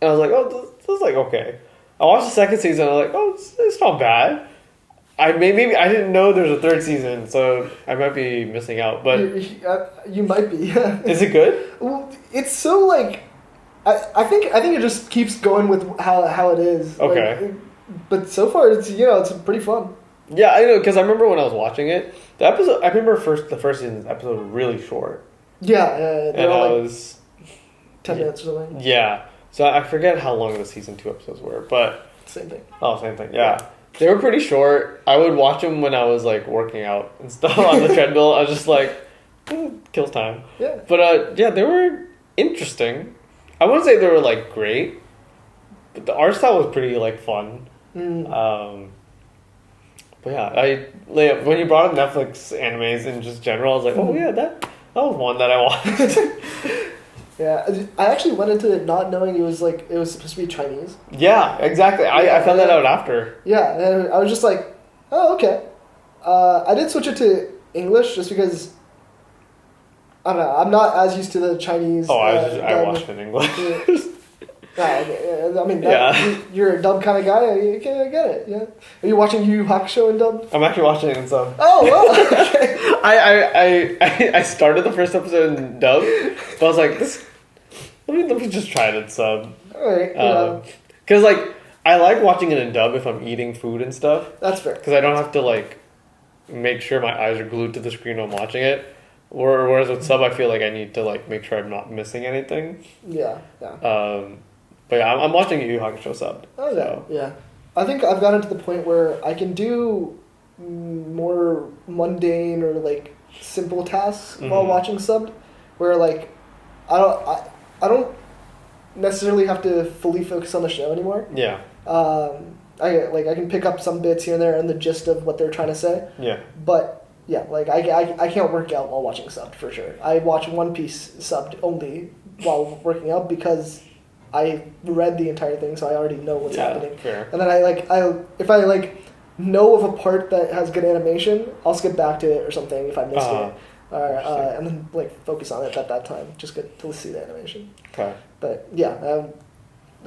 I was like, oh, this is like okay. I watched the second season. I'm like, oh, it's not bad. Maybe I didn't know there's a third season, so I might be missing out. But you might be. Yeah. Is it good? Well, it's so like, I think it just keeps going with how it is. Okay. Like, but so far it's pretty fun. Yeah, I know because I remember when I was watching it, the episode. I remember the first season's episode was really short. Yeah, they're and all I like was 10 minutes or something. Yeah, so I forget how long the season 2 episodes were, but Same thing. oh, same thing. Yeah, they were pretty short. I would watch them when I was like working out and stuff on the treadmill. I was just like, kills time. Yeah. But yeah, they were interesting. I wouldn't say they were like great, but the art style was pretty like fun. But yeah, when you brought up Netflix animes in just general, I was like, oh yeah, that was one that I watched. Yeah, I actually went into it not knowing it was supposed to be Chinese. Yeah, exactly. I found that out after. Yeah, and I was just like, oh, okay. I did switch it to English just because, I don't know, I'm not as used to the Chinese. Oh, I watched it in English. I mean, you're a dub kind of guy. I get it. Yeah. Are you watching Yu Yu Hakusho in dub? I'm actually watching it in sub. Oh, well, okay. I started the first episode in dub, but I was like, let me just try it in sub. Alright. Because like I like watching it in dub if I'm eating food and stuff. That's fair. Because I don't have to like make sure my eyes are glued to the screen while I'm watching it. Whereas with sub, I feel like I need to like make sure I'm not missing anything. Yeah. But yeah, I'm watching Yu Yu Hakusho sub. Oh yeah, so. yeah. I think I've gotten to the point where I can do more mundane or like simple tasks while watching subbed, where like I don't necessarily have to fully focus on the show anymore. Yeah. I can pick up some bits here and there and the gist of what they're trying to say. Yeah. But yeah, like I can't work out while watching subbed for sure. I watch One Piece subbed only while working out because I read the entire thing, so I already know what's happening. Fair. And then if I know of a part that has good animation, I'll skip back to it or something if I missed it. And then focus on it at that time. Just get to see the animation. Okay. But yeah,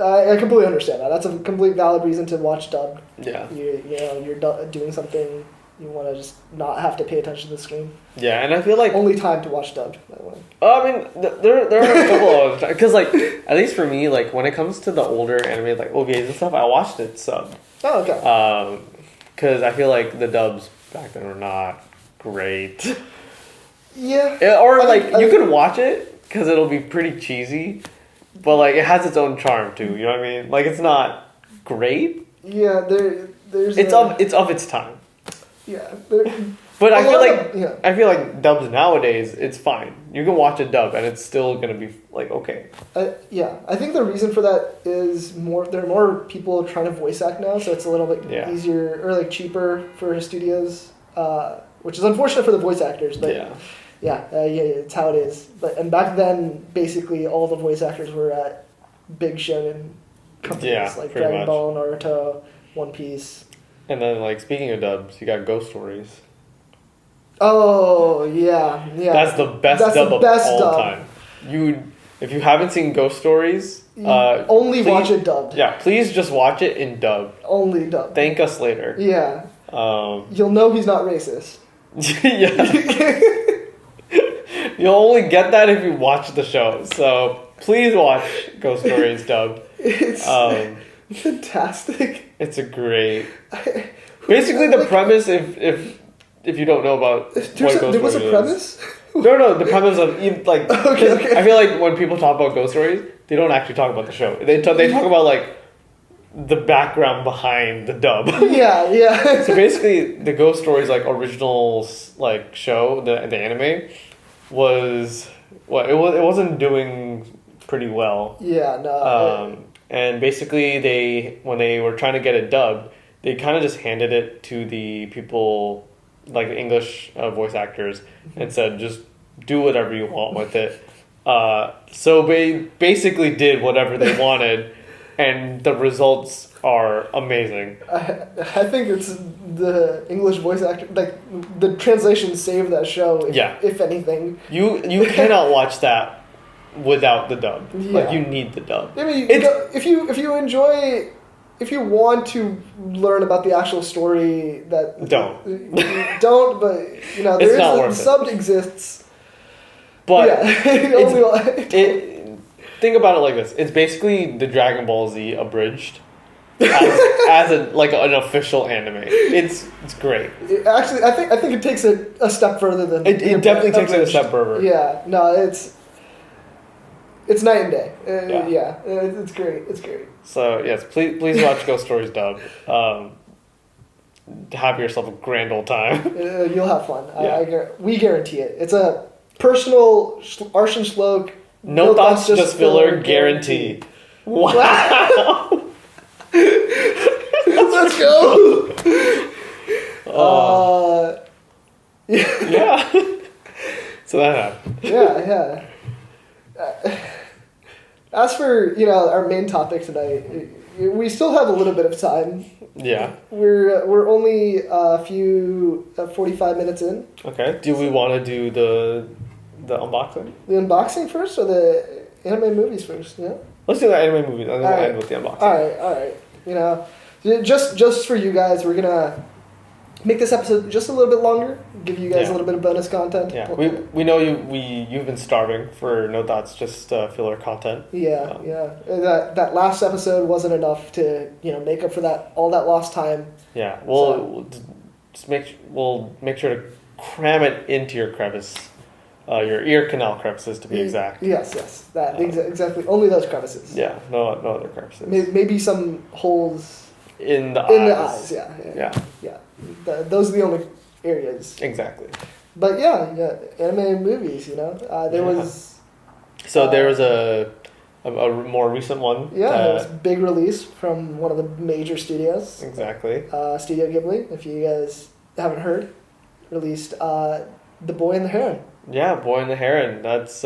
I completely understand that. That's a complete valid reason to watch dubbed. Yeah. You're doing something. You want to just not have to pay attention to the screen. Yeah, and I feel like only time to watch dubbed, by the way. I mean, there are a couple of because like at least for me, like when it comes to the older anime like OVAs and stuff, I watched it sub. Oh, okay. Because I feel like the dubs back then were not great. Yeah. Or you could watch it because it'll be pretty cheesy, but like it has its own charm too. You know what I mean? Like it's not great. Yeah, there's. It's of its time. Yeah. But I feel like dubs nowadays, it's fine. You can watch a dub and it's still gonna be like okay. Yeah, I think the reason for that is there are more people trying to voice act now, so it's a little bit easier or like cheaper for studios, which is unfortunate for the voice actors. But it's how it is. And back then, basically all the voice actors were at big shonen companies like Dragon Ball, Naruto, One Piece. And then, like, speaking of dubs, you got Ghost Stories. Oh, yeah. That's the best dub of all time. If you haven't seen Ghost Stories, only watch it dubbed. Yeah, please just watch it in dub. Only dubbed. Thank us later. Yeah. You'll know he's not racist. Yeah. You'll only get that if you watch the show. So please watch Ghost Stories dubbed. It's fantastic. It's a great. Basically, the premise, if you don't know about what Ghost Stories there was a premise. No, the premise of like. Okay. I feel like when people talk about Ghost Stories, they don't actually talk about the show. They talk about like the background behind the dub. Yeah. So basically, the Ghost Stories like original like show, the anime, was it wasn't doing pretty well. Yeah, no. And basically, when they were trying to get it dubbed, they kind of just handed it to the people, like the English voice actors, and said, just do whatever you want with it. So they basically did whatever they wanted, and the results are amazing. I think it's the English voice actor, like the translation saved that show. If anything, you cannot watch that without the dub. Yeah. Like you need the dub. I mean, if you enjoy if you want to learn about the actual story, that Don't. don't. But you know, It's there not is worth it. sub exists. But yeah, think about it like this: it's basically the Dragon Ball Z abridged, as an official anime. It's great. Actually, I think it takes it a step further than It definitely takes it a step further. Yeah, no, it's night and day. Yeah. It's great. It's great. So yes, please watch Ghost Stories dubbed. Have yourself a grand old time. You'll have fun. Yeah. We guarantee it. It's a personal Arshan Shlok. No thoughts, just filler guarantee. Wow. Let's go. Yeah. So that happened. Yeah. As for our main topic tonight, we still have a little bit of time. Yeah. We're only a few 45 minutes in. Okay. Do we want to do the unboxing? The unboxing first, or the anime movies first? Yeah. Let's do the anime movies, and then we'll end with the unboxing. All right. Just for you guys, we're gonna make this episode just a little bit longer. Give you guys a little bit of bonus content. Yeah. We know you've been starving for No Thoughts, just filler content. Yeah. That last episode wasn't enough to make up for all that lost time. Yeah. We'll make sure to cram it into your crevice. Your ear canal crevices, to be exact. Yes. Exactly. Only those crevices. Yeah, no other crevices. Maybe some holes in the eyes. Yeah. Those are the only areas. Exactly. But anime movies. There was. So there was a more recent one. Yeah, it was a big release from one of the major studios. Exactly. Studio Ghibli, if you guys haven't heard, released The Boy and the Heron. Yeah, Boy and the Heron. That's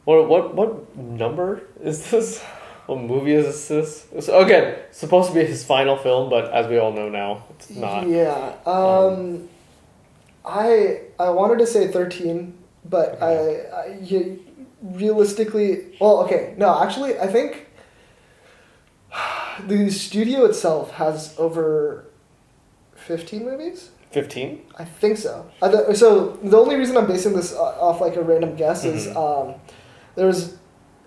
what number is this? What movie is this? It's, again, supposed to be his final film, but as we all know now, it's not. Yeah. I wanted to say 13, but Okay. realistically, well, okay, no, actually, I think the studio itself has over 15 movies. 15? I think so. So the only reason I'm basing this off like a random guess is I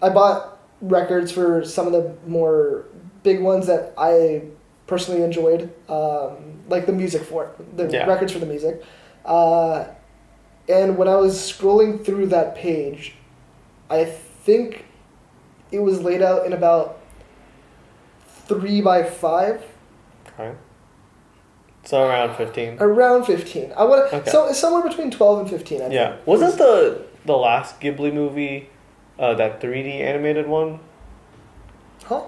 bought records for some of the more big ones that I personally enjoyed, like the music for it, the records for the music. And when I was scrolling through that page, I think it was laid out in about 3x5. Okay. So around 15. Around 15. I want so somewhere between 12 and 15. I think. Wasn't the last Ghibli movie that 3D animated one? Huh?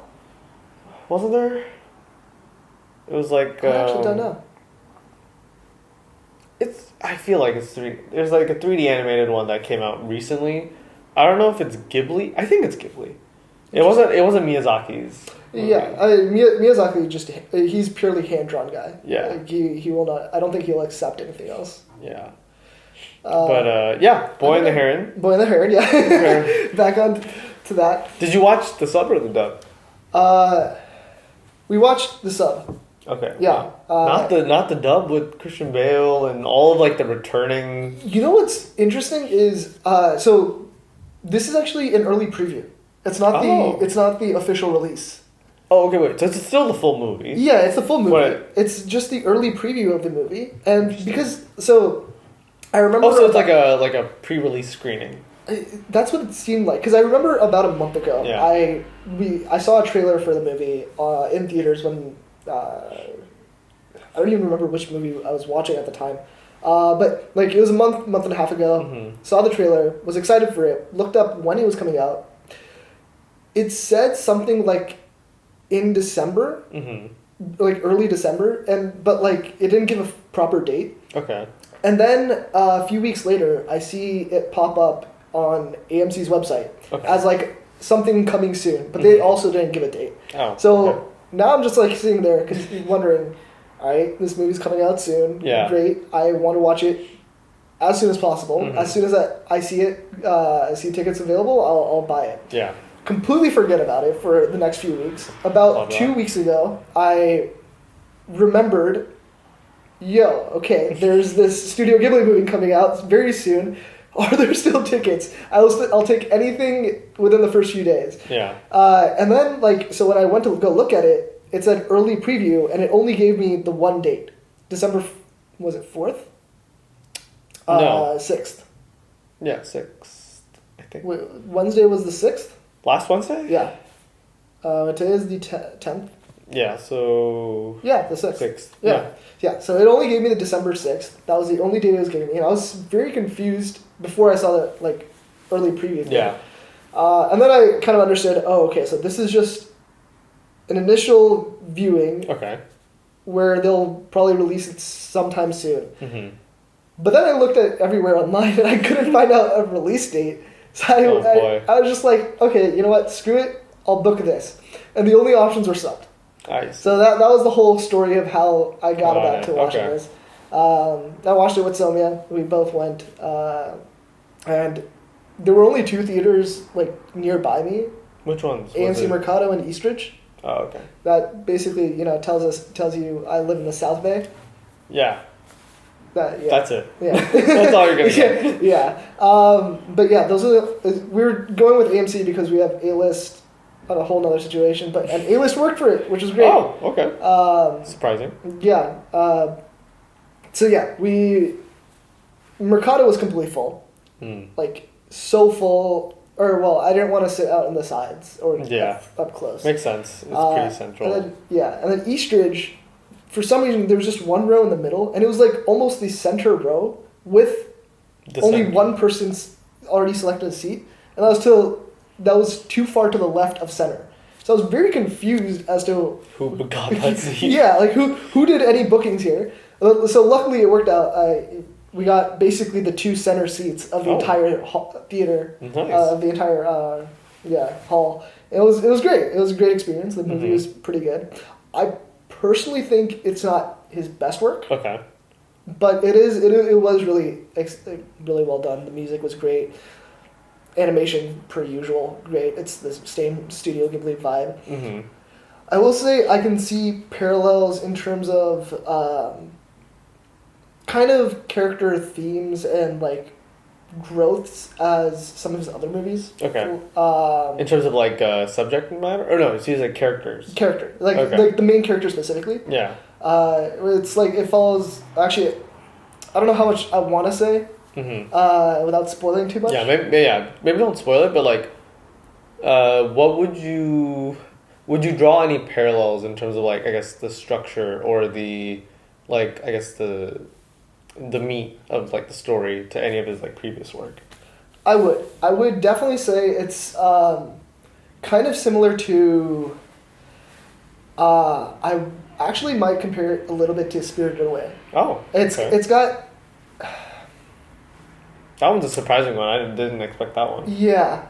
Wasn't there? It was like. I actually don't know. I feel like it's 3. There's like a 3D animated one that came out recently. I don't know if it's Ghibli. I think it's Ghibli. It wasn't Miyazaki's movie. Yeah, Miyazaki he's purely hand drawn guy. Yeah. Like, he will not. I don't think he'll accept anything else. Yeah. Boy and the Heron. Boy and the Heron. Yeah. Back on to that. Did you watch the sub or the dub? We watched the sub. Okay. Yeah. Not the dub with Christian Bale and all of like the returning. You know what's interesting is so this is actually an early preview. It's not the official release. Oh, okay, wait. So it's still the full movie. Yeah, it's the full movie. What? It's just the early preview of the movie, and I remember. Oh, so it's like a pre-release screening. That's what it seemed like, because I remember about a month ago, I saw a trailer for the movie in theaters when I don't even remember which movie I was watching at the time, but like it was a month and a half ago. Mm-hmm. Saw the trailer, was excited for it, looked up when it was coming out. It said something like in December, like early December, but like it didn't give a proper date. Okay. And then a few weeks later, I see it pop up on AMC's website as like something coming soon, but they also didn't give a date. Oh. So now I'm just like sitting there wondering, all right, this movie's coming out soon. Yeah. Great. I want to watch it as soon as possible. As soon as I see it, see tickets available, I'll buy it. Yeah. completely forget about it for the next few weeks. About Love that. 2 weeks ago, I remembered, okay, there's this Studio Ghibli movie coming out very soon. Are there still tickets? I'll take anything within the first few days. Yeah. And then, so when I went to go look at it, it said early preview, and it only gave me the one date. December, was it 4th? No. 6th. Yeah, 6th, I think. Wednesday was the 6th? Last Wednesday? Yeah. Today is the 10th. Yeah, so... Yeah, the 6th. 6th. Yeah, so it only gave me the December 6th. That was the only date it was giving me. And I was very confused before I saw the, early preview thing. Yeah. And then I kind of understood, okay, so this is just an initial viewing Okay. where they'll probably release it sometime soon. Mm-hmm. But then I looked at everywhere online and I couldn't find out a release date. So I was just like, okay, you know what? Screw it. I'll book this. And the only options were subbed. Nice. So that was the whole story of how I got about to watching okay. this. I watched it with Somya. We both went. And there were only 2 theaters nearby me. Which ones? AMC Mercado and Eastridge. Oh, okay. That basically, tells you I live in the South Bay. Yeah. Yeah. That's it. Yeah. That's all you're going to get. Yeah. But yeah, those are we were going with AMC because we have A-List on a whole nother situation, and A-List worked for it, which was great. Oh, okay. Surprising. Yeah. So yeah, Mercado was completely full. So full, I didn't want to sit out on the sides or up close. Makes sense. It's pretty central. And then Eastridge, for some reason, there was just one row in the middle, and it was almost the center row with only one person's already selected a seat, and that was too far to the left of center. So I was very confused as to who got that seat. Yeah, who did any bookings here. So luckily it worked out. We got basically the 2 center seats of the entire theater, Nice. of the entire hall. It was great. It was a great experience. The movie was pretty good. I personally think it's not his best work. Okay. But it was really really well done. The music was great. Animation, per usual, great. It's the same Studio Ghibli vibe. Mm-hmm. I will say I can see parallels in terms of kind of character themes and growths as some of his other movies. Okay. In terms of subject matter, or no, it's usually characters. Character, the main character specifically. Yeah. It's it follows. Actually, I don't know how much I want to say. Mm-hmm. Without spoiling too much. Yeah, maybe don't spoil it, but what would you draw any parallels in terms of I guess the structure or the I guess the meat of the story to any of his previous work? I would definitely say it's kind of similar to. I actually might compare it a little bit to Spirited Away. Oh, it's got. That one's a surprising one. I didn't expect that one. Yeah.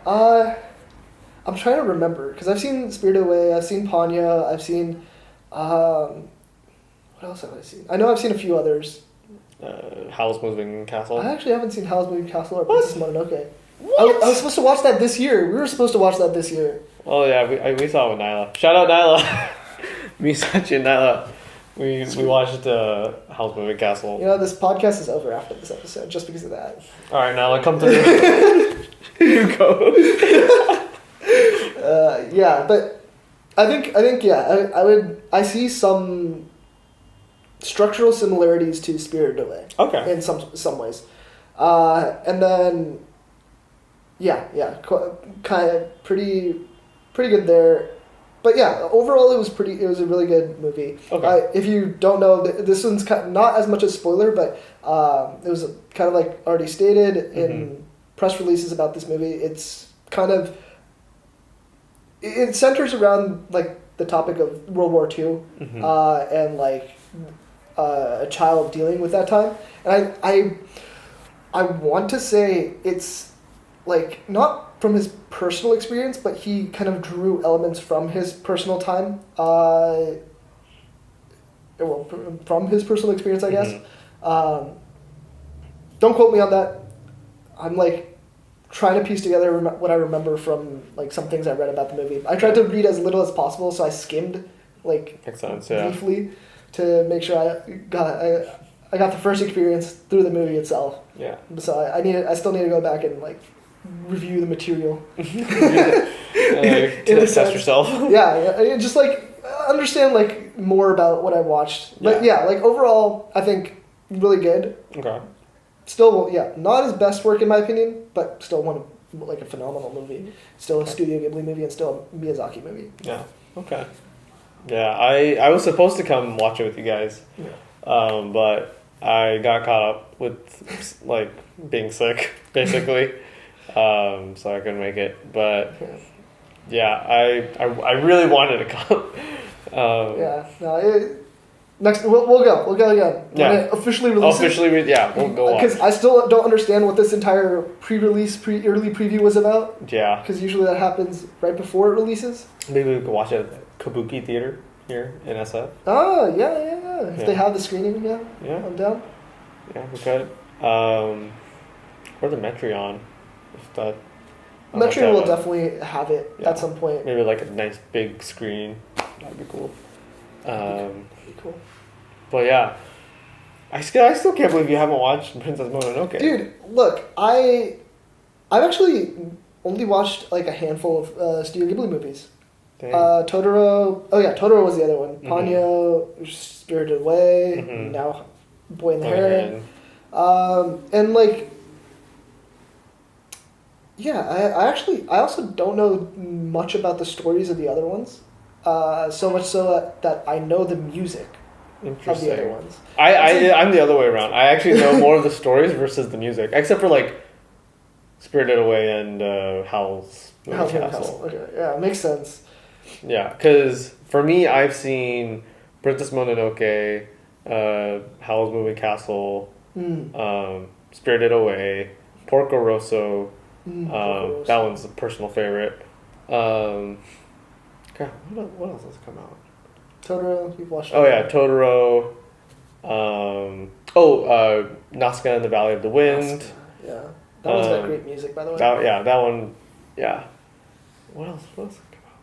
I'm trying to remember because I've seen Spirited Away, I've seen Ponyo, I've seen. What else have I seen? I know I've seen a few others. Howl's Moving Castle. I actually haven't seen Howl's Moving Castle or Princess Mononoke. What? I was supposed to watch that this year. We were supposed to watch that this year. Oh yeah, we saw it with Nyla. Shout out Nyla. Misachi and Nyla. We watched Howl's Moving Castle. This podcast is over after this episode just because of that. All right, Nyla, come through. You go. Yeah, but I think yeah, I see some structural similarities to Spirited Away. Okay. In some ways, and then yeah, kind of pretty good there. But yeah, overall it was a really good movie. Okay. If you don't know, this one's not as much a spoiler, but it was kind of already stated in press releases about this movie. It's kind of it centers around the topic of World War II and a child dealing with that time. And I want to say it's not from his personal experience, but he kind of drew elements from his personal time. From his personal experience, I guess. Don't quote me on that. I'm trying to piece together what I remember from like some things I read about the movie. I tried to read as little as possible, so I skimmed like Makes sense. Yeah. briefly to make sure I got the first experience through the movie itself. Yeah. So I still need to go back and like review the material. To test sense. yourself. Yeah, just like understand like more about what I watched. But yeah, like overall, I think really good. Okay. Still, not his best work in my opinion, but still one of like a phenomenal movie. Still a Studio Ghibli movie and still a Miyazaki movie. Yeah. Okay. Yeah, I was supposed to come watch it with you guys, but I got caught up with like being sick basically, so I couldn't make it. But yeah, I really wanted to come. Next we'll go again. Yeah. When it officially releases. We'll go watch. Because I still don't understand what this entire pre-release, early preview was about. Yeah. Because usually that happens right before it releases. Maybe we could watch it at the Kabuki Theater here in SF. Oh yeah. If they have the screening, Yeah. I'm down. Yeah, we could. Or the Metreon, if that. Metro will definitely have it at some point. Maybe like a nice big screen. That'd be cool. That'd be cool. But yeah, I still can't believe you haven't watched Princess Mononoke. Dude, look, I've actually only watched like a handful of Studio Ghibli movies. Dang. Totoro. Oh yeah, Totoro was the other one. Mhm. Ponyo, Spirited Away. Mhm. Now, Boy in the Boy in Heron. Heron. And like, yeah, I also don't know much about the stories of the other ones. So much so that I know the music of Interesting. the other ones. I'm the other way around. I actually know more of the stories versus the music, except for like Spirited Away and Howl's Moving Howl's Moving Castle. Castle. Okay, yeah, makes sense. Yeah, because for me, I've seen Princess Mononoke, Howl's Moving Castle, Spirited Away, Porco Rosso. Porco That Rosso. one's a personal favorite. God, what else has come out? Totoro, you've watched. Oh yeah, Totoro. Nazca and the Valley of the Wind. Nazca, yeah, that one's got great music, by the way. That one. Yeah. What else has come out?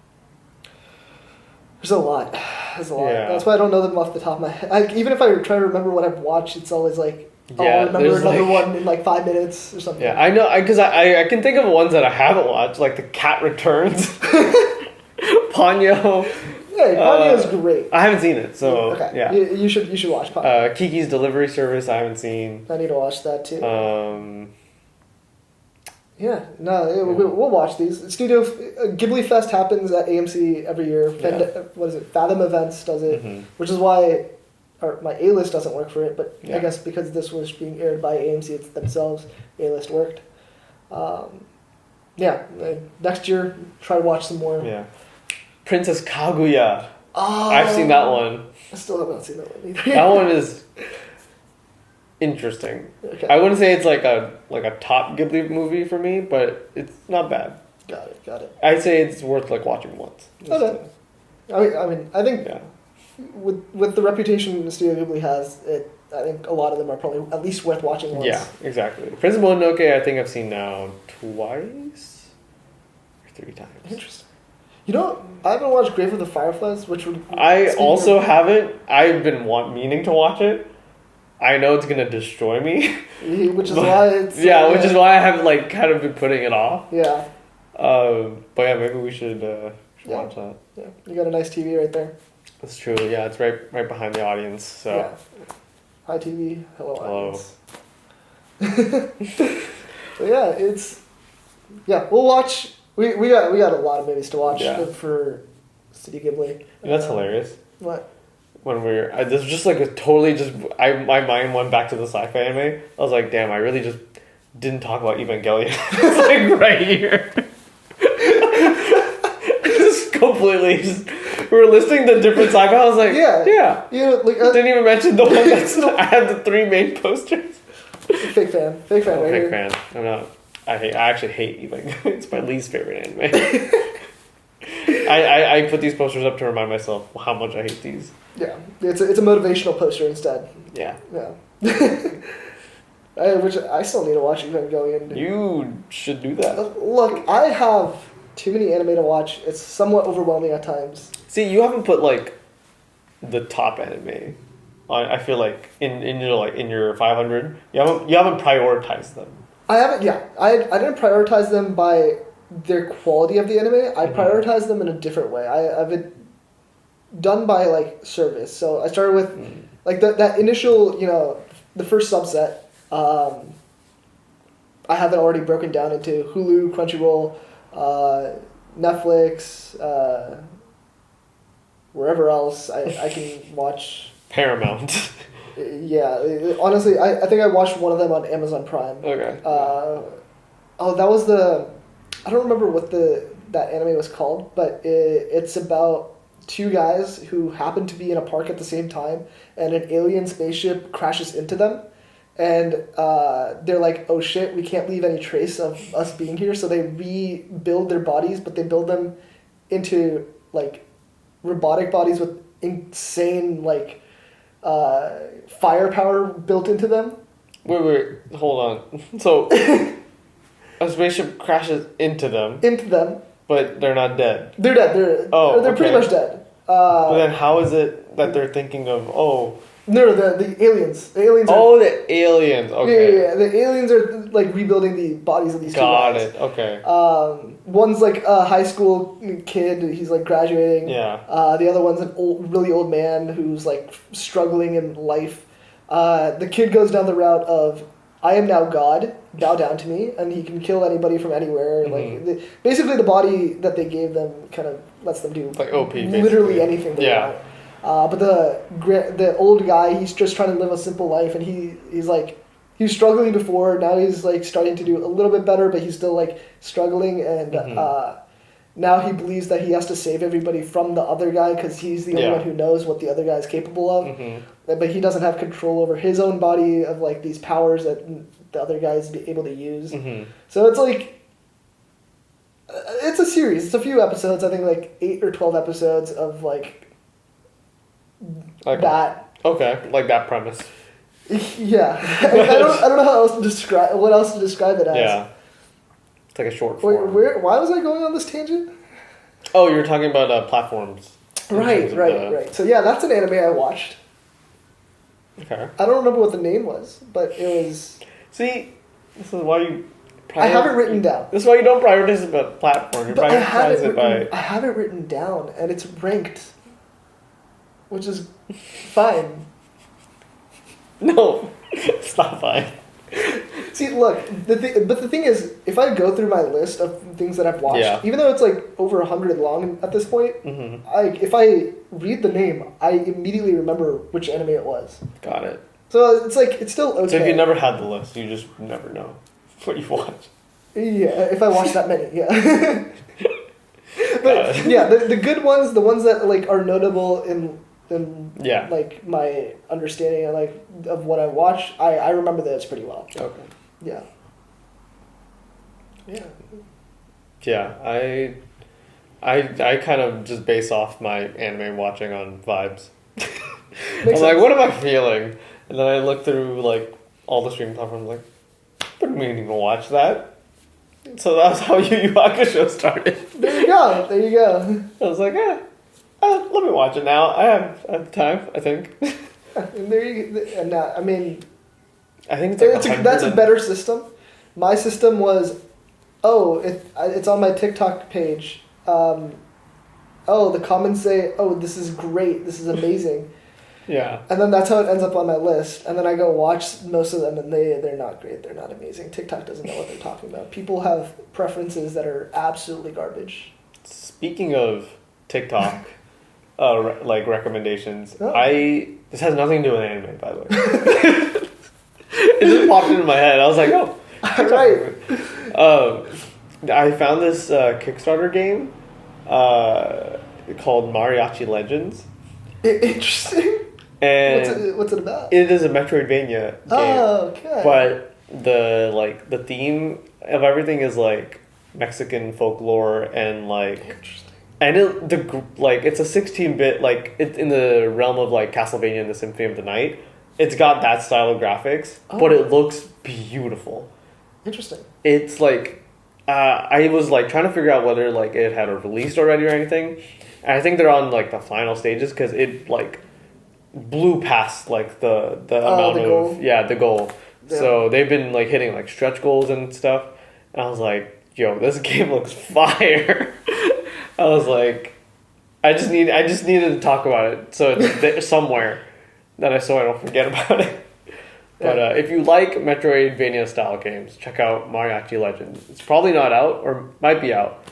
There's a lot. Yeah. That's why I don't know them off the top of my head. Even if I try to remember what I've watched, it's always like, I'll remember there's, another like- one in like 5 minutes or something. Yeah, I know, because I can think of ones that I haven't watched, like The Cat Returns, Ponyo. Yeah, Ponyo's great. I haven't seen it, so Okay. yeah. You should watch Ponyo. Kiki's Delivery Service, I haven't seen. I need to watch that too. We'll watch these. Studio Ghibli Fest happens at AMC every year. What is it? Fathom Events does it, which is why my A-list doesn't work for it. But I guess because this was being aired by AMC it's themselves, A-list worked. Next year try to watch some more. Yeah. Princess Kaguya. Oh, I've seen that one. I still have not seen that one either. That one is interesting. Okay. I wouldn't say it's like a top Ghibli movie for me, but it's not bad. Got it. I'd say it's worth like watching once. Okay. I think with the reputation the Studio Ghibli has, I think a lot of them are probably at least worth watching once. Yeah, exactly. Princess Mononoke, I think I've seen now twice or 3 times. Interesting. You know, I haven't watched Grave of the Fireflies, which would. I also haven't. I've been meaning to watch it. I know it's gonna destroy me. Which is why it's. Which is why I have like kind of been putting it off. Yeah. But yeah, maybe we should watch that. Yeah, you got a nice TV right there. That's true. Yeah, it's right behind the audience. So. Yeah. Hi TV. Hello. Hello. Audience. So yeah, it's. Yeah, we'll watch. We got a lot of movies to watch for Studio Ghibli. You know, that's hilarious. What? When this was just like my mind went back to the sci-fi anime. I was like, damn, I really just didn't talk about Evangelion. It's like right here. Just completely we were listing the different sci-fi. I was like, yeah. You know, like Didn't even mention the one that's I have the 3 main posters. fake fan right Big here. fan. I'm not. I actually hate Evangelion. It's my least favorite anime. I put these posters up to remind myself how much I hate these. Yeah, it's a motivational poster instead. Yeah. Yeah. Which I still need to watch Evangelion. You should do that. Look, I have too many anime to watch. It's somewhat overwhelming at times. See, you haven't put like the top anime. I feel like in your 500, you haven't prioritized them. I haven't. Yeah, I didn't prioritize them by their quality of the anime. I prioritized them in a different way. I've been done by like service. So I started with like that initial, the first subset. I have it already broken down into Hulu, Crunchyroll, Netflix, wherever else I can watch. Paramount. Yeah, honestly, I think I watched one of them on Amazon Prime. Okay. That was I don't remember what that anime was called, but it's about two guys who happen to be in a park at the same time, and an alien spaceship crashes into them, and they're like, oh shit, we can't leave any trace of us being here, so they rebuild their bodies, but they build them into like robotic bodies with insane like firepower built into them. Wait, hold on. So a spaceship crashes into them, but they're not dead. They're dead. They're pretty much dead. But then how is it that they're thinking of No, the aliens. The aliens. The aliens. Okay. Yeah. The aliens are like rebuilding the bodies of these two guys. Got it. Okay. One's like a high school kid. He's like graduating. Yeah. The other one's an really old man who's like struggling in life. The kid goes down the route of, I am now God, bow down to me, and he can kill anybody from anywhere. Like basically, the body that they gave them kind of lets them do like OP, literally basically. anything they want. But the old guy, he's just trying to live a simple life, and he's like, he was struggling before. Now he's like starting to do a little bit better, but he's still like struggling, and now he believes that he has to save everybody from the other guy because he's the only one who knows what the other guy is capable of. But he doesn't have control over his own body of like these powers that the other guy is able to use. So it's like, it's a series. It's a few episodes. I think like 8 or 12 episodes of like that. Okay, like that premise. Yeah, I don't know how else to describe it as. Yeah, it's like a short form. Why was I going on this tangent? Oh, you're talking about platforms. Right. So yeah, that's an anime I watched. Okay. I don't remember what the name was, but it was. See, this is why you. I have it written down. This is why you don't prioritize it by platform. You But prioritize it by. I have it written down, and it's ranked, which is fine. No, it's not fine. See, look, the thing is, if I go through my list of things that I've watched, even though it's like over 100 long at this point, if I read the name, I immediately remember which anime it was. Got it. So it's like, it's still okay. So if you never had the list, you just never know what you've watched. Yeah, if I watch that many, yeah. But yeah, the good ones, the ones that like are notable in like my understanding of what I watch, I remember those pretty well. Okay. Yeah. Yeah, I kind of just base off my anime watching on vibes. I'm like, what am I feeling? And then I look through like all the streaming platforms, like, I didn't even watch that. So that was how Yu Yu Hakusho started. There you go. I was like, let me watch it now. I have time, I think. And there you go. And I mean, I think it's like that's a better system. My system was, it's on my TikTok page. The comments say, this is great, this is amazing. Yeah. And then that's how it ends up on my list. And then I go watch most of them, and they're not great. They're not amazing. TikTok doesn't know what they're talking about. People have preferences that are absolutely garbage. Speaking of TikTok, like recommendations, this has nothing to do with anime, by the way. It just popped into my head. I was like, right. I found this Kickstarter game called Mariachi Legends. Interesting. And what's it about? It is a Metroidvania game. Oh, okay. But the theme of everything is like Mexican folklore and like. Interesting. And it's a 16-bit, like it's in the realm of like Castlevania and the Symphony of the Night. It's got that style of graphics, but it looks beautiful. Interesting. It's like I was like trying to figure out whether like it had released already or anything. And I think they're on like the final stages because it like blew past like the amount the of goal. the goal. Yeah. So they've been like hitting like stretch goals and stuff. And I was like, yo, this game looks fire. I was like, I just needed to talk about it so it's there somewhere that so I don't forget about it. But if you like Metroidvania style games, check out Mariachi Legends. It's probably not out or might be out.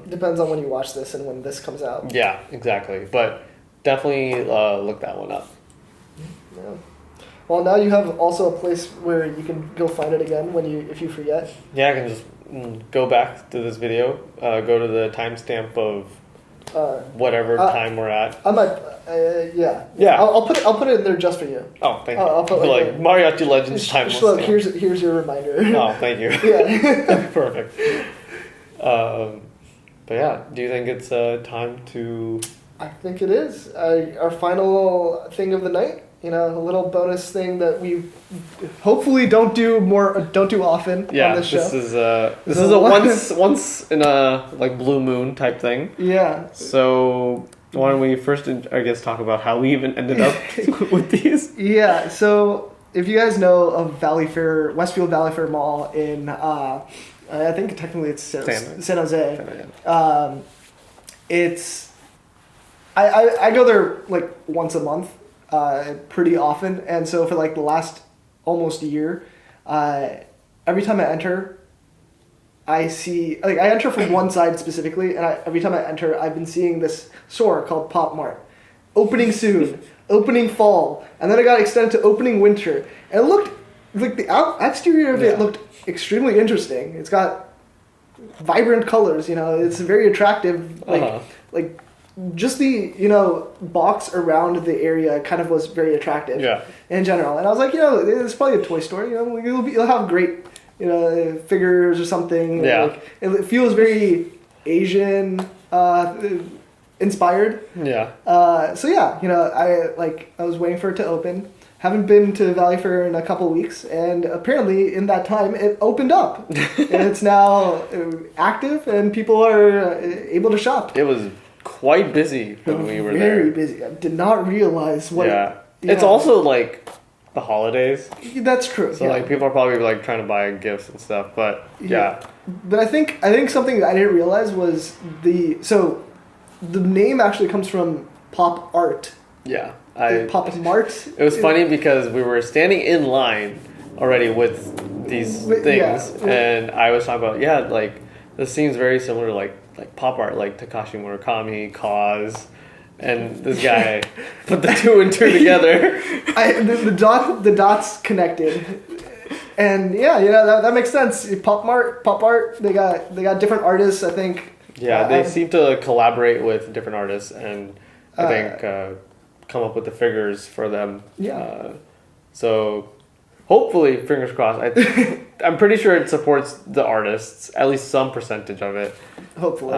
Depends on when you watch this and when this comes out. Yeah, exactly. But definitely look that one up. Yeah. Well, now you have also a place where you can go find it again if you forget. Yeah, I can just go back to this video, go to the timestamp of whatever time we're at. I might, yeah. Yeah. I'll put it in there just for you. Oh, thank you. I'll put like Mariachi Legends timeless. Look, here's your reminder. Oh, thank you. Yeah. Perfect. But yeah, do you think it's time to? I think it is our final thing of the night. You know, a little bonus thing that we hopefully don't do often Yeah, on this show. this is a once in a like blue moon type thing. Yeah. So why don't we first, I guess, talk about how we even ended up with these? Yeah. So if you guys know of Westfield Valley Fair Mall in, I think technically it's San Jose. It's I go there like once a month. Pretty often, and so for like the last almost year, every time I enter, I see I enter from one side specifically, and every time I enter, I've been seeing this store called Pop Mart, opening soon, opening fall, and then it got extended to opening winter, and it looked like the exterior of it looked extremely interesting. It's got vibrant colors, you know, it's very attractive, like. Just the box around the area kind of was very attractive. In general, and I was like, it's probably a toy store. You'll have great figures or something. Yeah. Like, it feels very Asian inspired. Yeah. So yeah, I was waiting for it to open. Haven't been to Valley Fair in a couple weeks, and apparently in that time it opened up, and it's now active, and people are able to shop. It was quite busy when we were there. Very busy. I did not realize what. Yeah. It's also like the holidays. That's true. So like people are probably like trying to buy gifts and stuff, but yeah. But I think something I didn't realize was the name actually comes from Pop Art. Yeah. Pop Mart. It was funny because we were standing in line already with these things, and I was talking about like this seems very similar to like pop art, like Takashi Murakami, KAWS, and this guy put the two and two together. The dots connected, and that makes sense. Pop art. They got different artists, I think. Yeah, they seem to collaborate with different artists, and I think come up with the figures for them. Yeah. So hopefully, fingers crossed. I'm pretty sure it supports the artists, at least some percentage of it. Hopefully.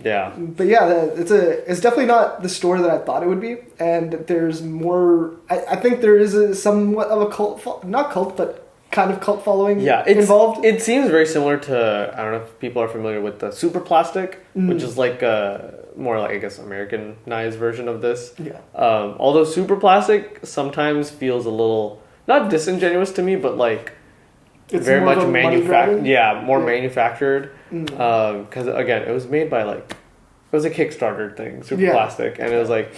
Yeah. But yeah, it's definitely not the store that I thought it would be, and there's more. I think there is somewhat of a cult, not cult, but kind of cult following. Involved. It seems very similar to, I don't know if people are familiar with the Super Plastic, which is like more like, I guess, Americanized version of this. Yeah. Although Super Plastic sometimes feels a little not disingenuous to me, but like. It's very much manufactured. Yeah, manufactured. Because again, it was made by it was a Kickstarter thing, Super Plastic, and it was like,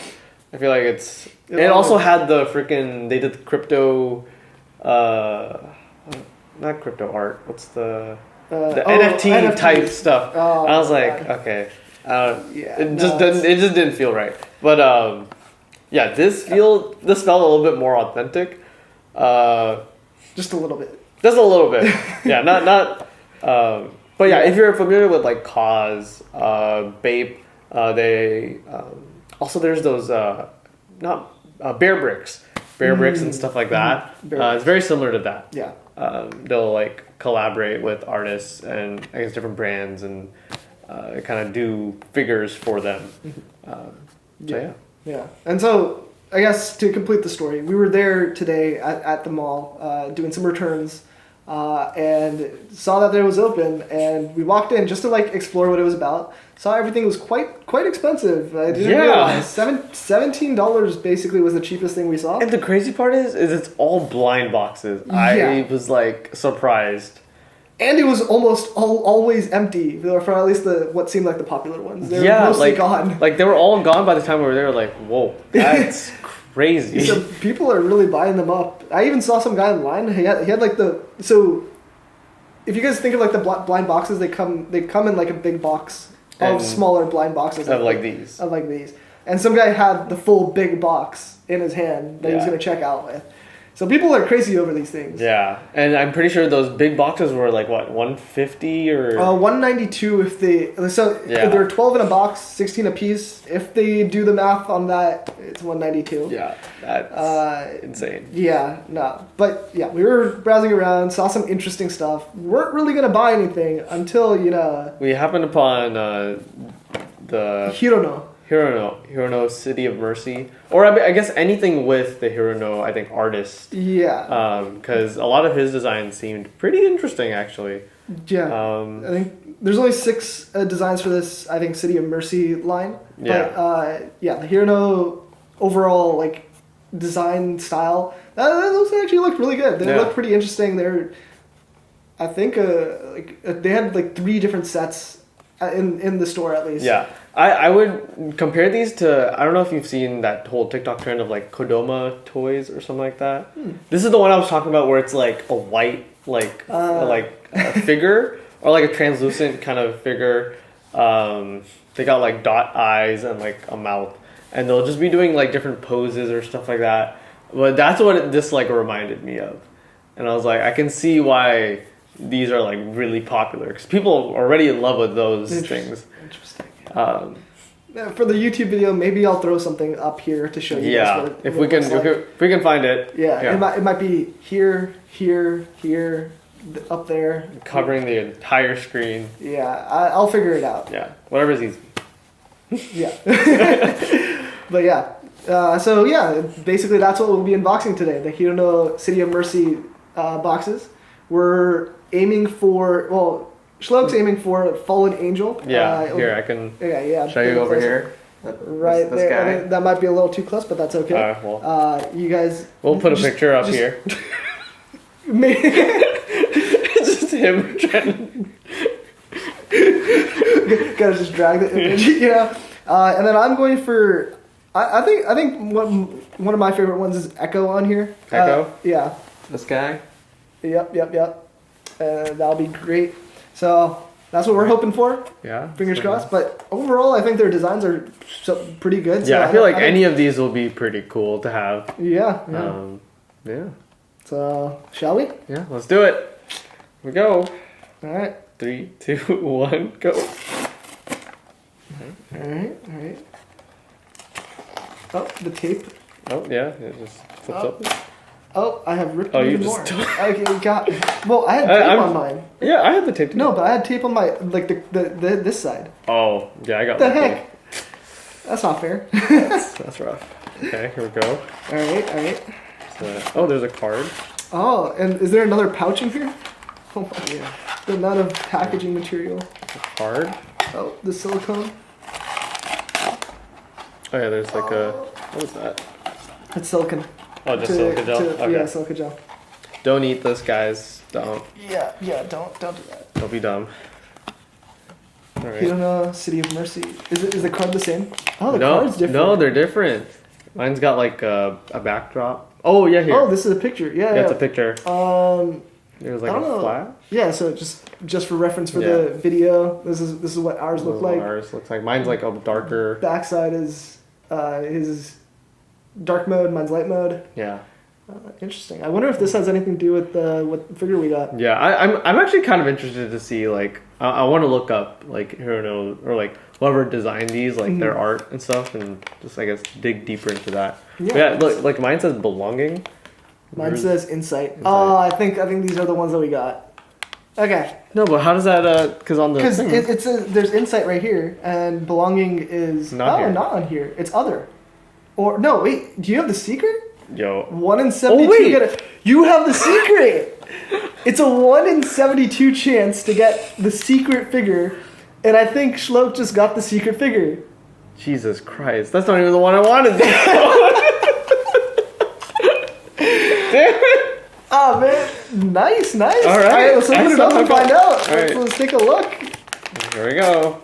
I feel like it also had the freaking, they did the crypto, not crypto art. What's the NFT type stuff? Oh, I was like, okay, it just didn't feel right. But this felt a little bit more authentic. Just a little bit. Just a little bit. Yeah, not. But yeah, if you're familiar with like KAWS, Bape, they also there's those not Bear Bricks and stuff like that. It's very similar to that. Yeah. They'll like collaborate with artists and I guess different brands and kind of do figures for them. Yeah. And so I guess to complete the story, we were there today at the mall doing some returns. And saw that it was open, and we walked in just to like explore what it was about. Saw everything was quite expensive. I didn't realize $17 basically was the cheapest thing we saw. And the crazy part is it's all blind boxes. Yeah. I was like surprised. And it was almost always empty, for at least what seemed like the popular ones. They were Yeah, mostly like gone. like they were all gone by the time we were there. Like, whoa, that's crazy. So people are really buying them up. I even saw some guy in line. He had like so. If you guys think of like the blind boxes, they come in like a big box of And smaller blind boxes of like these. Of like these, and some guy had the full big box in his hand that he was Yeah. gonna check out with. So people are crazy over these things. Yeah, and I'm pretty sure those big boxes were like what, 150 or 192 if they Yeah. there are 12 in a box, 16 a piece. If they do the math on that, it's 192. yeah, that's insane. Yeah, no. But yeah, we were browsing around, saw some interesting stuff. Weren't really gonna buy anything until, We happened upon the Hirono City of Mercy, or I guess anything with the Hirono, I think, artist. Yeah. Because a lot of his designs seemed pretty interesting, actually. Yeah. I think there's only 6 designs for this, I think, City of Mercy line. Yeah. But yeah, the Hirono overall like design style, those actually looked really good. They Yeah. look pretty interesting. They're, I think, they had like 3 different sets in the store at least. Yeah. I would compare these to, I don't know if you've seen that whole TikTok trend of like Kodama toys or something like that. This is the one I was talking about where it's like a white like a figure or like a translucent kind of figure. They got like dot eyes and like a mouth, and they'll just be doing like different poses or stuff like that. But that's what this like reminded me of, and I was like, I can see why these are like really popular because people are already in love with those things. Interesting. Yeah. For the YouTube video, maybe I'll throw something up here to show you. Yeah, guys what if it we can, looks like. if we can find it. Yeah, it might be here, up there, Covering the entire screen. Yeah, I'll figure it out. Yeah, whatever's easy. Yeah. But yeah, so yeah, basically that's what we'll be unboxing today. The Hirono City of Mercy boxes. We're aiming for, Schlog's aiming for Fallen Angel. Yeah, here I can show you over here. Right this there. guy. I mean, that might be a little too close, but that's okay. Well, you guys. we'll put a picture up here. It's just him trying to... Gotta just drag the image, and then I'm going for. I think one of my favorite ones is Echo on here. Echo? Yeah. This guy? Yep. That'll be great. So that's what we're hoping for. Yeah. Fingers crossed. But overall, I think their designs are pretty good. Yeah, so I feel like any of these will be pretty cool to have. Yeah. Yeah. So, shall we? Yeah, let's do it. Here we go. All right. 3, 2, 1, go. All right. Oh, the tape. Oh, yeah, it just flips up. Oh, I have ripped you even just more. Okay, got. Well, I had tape on mine. Yeah, I had the tape too. No, but I had tape on my the this side. Oh, yeah, I got The lucky. heck? That's not fair. That's rough. Okay, here we go. All right. So, there's a card. Oh, and is there another pouch in here? Oh my god. The amount of packaging material. A card. Oh, the silicone. Oh yeah, there's like a, what is that? It's silicone. Oh, just silica gel? Okay. Yeah, silica gel. Don't eat this, guys. Don't. Yeah, don't do that. Don't be dumb. Alright. Hirono City of Mercy. Is the card the same? Oh, the No, card's different. no, they're different. Mine's got like a backdrop. Oh, yeah, here. Oh, this is a picture. Yeah. It's a picture. There's like I don't a know. flash. Yeah, so just for reference for the video, this is what ours look like. Ours looks like. Mine's like a darker. Backside is his dark mode, mine's light mode. Yeah. Interesting. I wonder if this has anything to do with what figure we got. Yeah, I'm actually kind of interested to see, like, I want to look up, like, Hirono, or like whoever designed these, like their art and stuff, and just, I guess, dig deeper into that. Yeah, look, like mine says belonging. Mine says insight. Oh, I think these are the ones that we got. Okay. No, but how does that? Because on the thing, there's insight right here, and belonging is Not here. not on here. It's other. Or no, wait. Do you have the secret? Yo. 1 in 72 wait. get it. You have the secret. It's a 1 in 72 chance to get the secret figure, and I think Schloke just got the secret figure. Jesus Christ. That's not even the one I wanted. Damn it. Oh man, nice. All right. Let's open it up and find out. All right. Let's take a look. Here we go.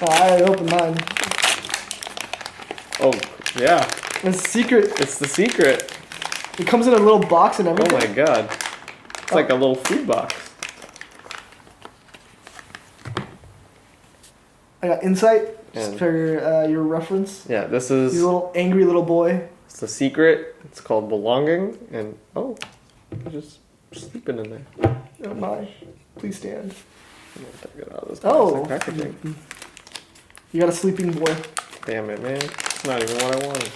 Oh, I already opened mine. Oh, yeah. It's secret. It's the secret. It comes in a little box and Oh everything. my god. It's like a little food box. I got insight And- for your reference. Yeah, this You is little angry little boy. it's the secret. It's called belonging. And oh, you're just sleeping in there. Oh my. Please stand. I'm gonna take it out of this Oh. plastic packaging. You got a sleeping boy. Damn it, man. It's not even what I wanted.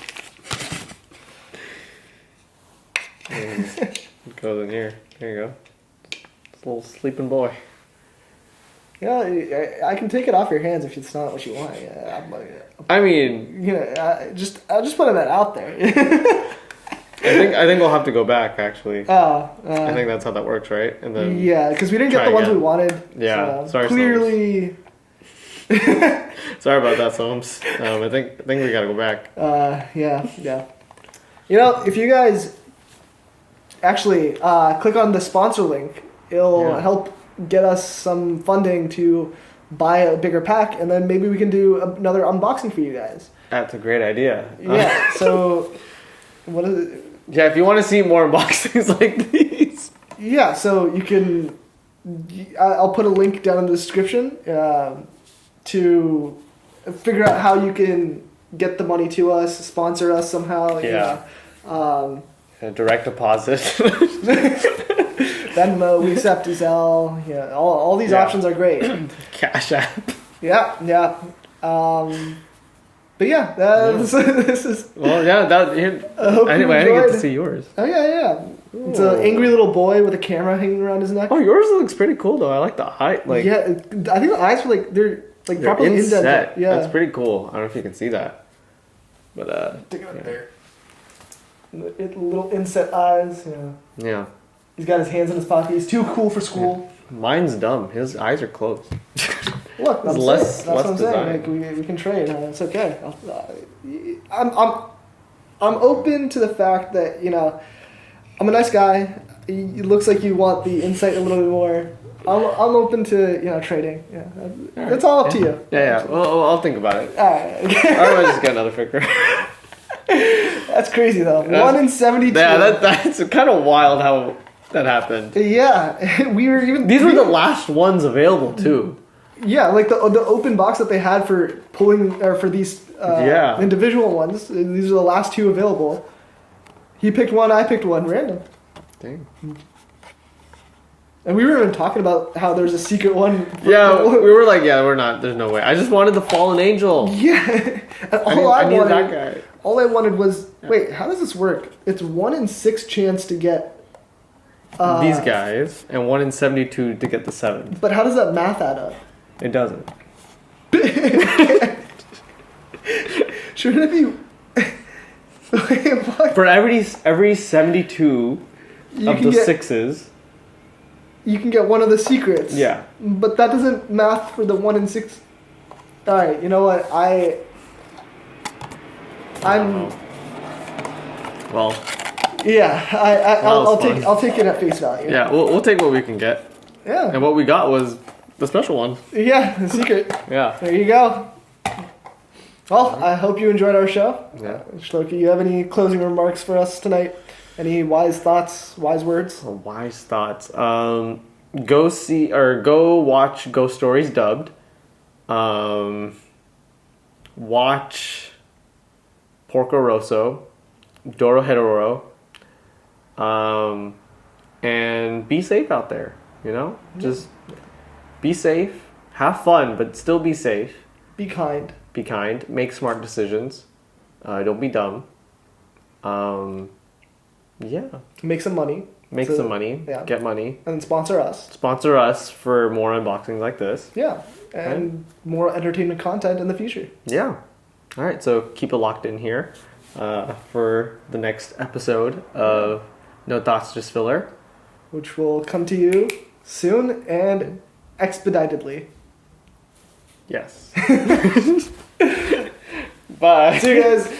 It goes in here. There you go. It's a little sleeping boy. Yeah, I can take it off your hands if it's not what you want. Yeah, I mean, I'll just put that out there. I think we'll have to go back actually. I I think that's how that works, right? And then yeah, because we didn't get try the ones again. we wanted. Yeah, so sorry, clearly. sorry about that, Soames. I think we gotta go back. Yeah. You know, if you guys actually click on the sponsor link, it'll help get us some funding to buy a bigger pack, and then maybe we can do another unboxing for you guys. That's a great idea. Yeah. So, what is it? Yeah, if you want to see more unboxings like these. Yeah. So you can. I'll put a link down in the description to figure out how you can get the money to us, sponsor us somehow. Yeah. You know. Direct deposit. Venmo, we accept Zelle. Yeah, all these options are great. Cash App. Yeah. But yeah, this is. Well, yeah. Anyway, I didn't get to see yours. Oh yeah. It's an angry little boy with a camera hanging around his neck. Oh, yours looks pretty cool though. I like the height. Like yeah, I think the eyes were they're they're properly inset. indented. Yeah, That's pretty cool. I don't know if you can see that, but Take it up there. Little inset eyes. Yeah. Yeah. He's got his hands in his pocket. He's too cool for school. Mine's dumb. His eyes are closed. Look, that's less what I'm saying. design. Like we can trade. It's okay. I'm open to the fact that I'm a nice guy. It looks like you want the insight a little bit more. I'm open to trading. Yeah, it's all up to you. Yeah. Well, I'll think about it. All right. Or I might just get another figure. That's crazy though. 1 in 72. Yeah, that's kind of wild how that happened. Yeah, we were even. These were the last ones available too. Yeah, like the open box that they had for pulling or for these individual ones. These are the last 2 available. He picked one, I picked one, random. Dang. And we were even talking about how there's a secret one. Yeah, we were like, we're not. There's no way. I just wanted the fallen angel. Yeah. And I needed that guy. All I wanted was wait. How does this work? It's 1 in 6 chance to get These guys, and 1 in 72 to get the 7th. But how does that math add up? It doesn't. Shouldn't it be? Wait, what? For every 72 You of can the get- 6s. You can get one of the secrets. Yeah. But that doesn't math for the 1 in 6. All right. You know what? I'm. Well. Yeah. I'll take it at face value. Yeah, we'll take what we can get. Yeah. And what we got was the special one. Yeah. The secret. Yeah. There you go. Well, I hope you enjoyed our show. Yeah. Shloki, you have any closing remarks for us tonight? Any wise thoughts, wise words? Wise thoughts. Go see or go watch Ghost Stories dubbed. Watch Porco Rosso, Doro Hedororo, and be safe out there. Just be safe, have fun, but still be safe. Be kind. Be kind. Make smart decisions. Don't be dumb. Yeah. Make some money. Make some money. Yeah. Get money. And sponsor us. Sponsor us for more unboxings like this. Yeah. And more entertainment content in the future. Yeah. All right. So keep it locked in here. for the next episode of No Thoughts, Just Filler. Which will come to you soon and expeditedly. Yes. Bye. See you guys.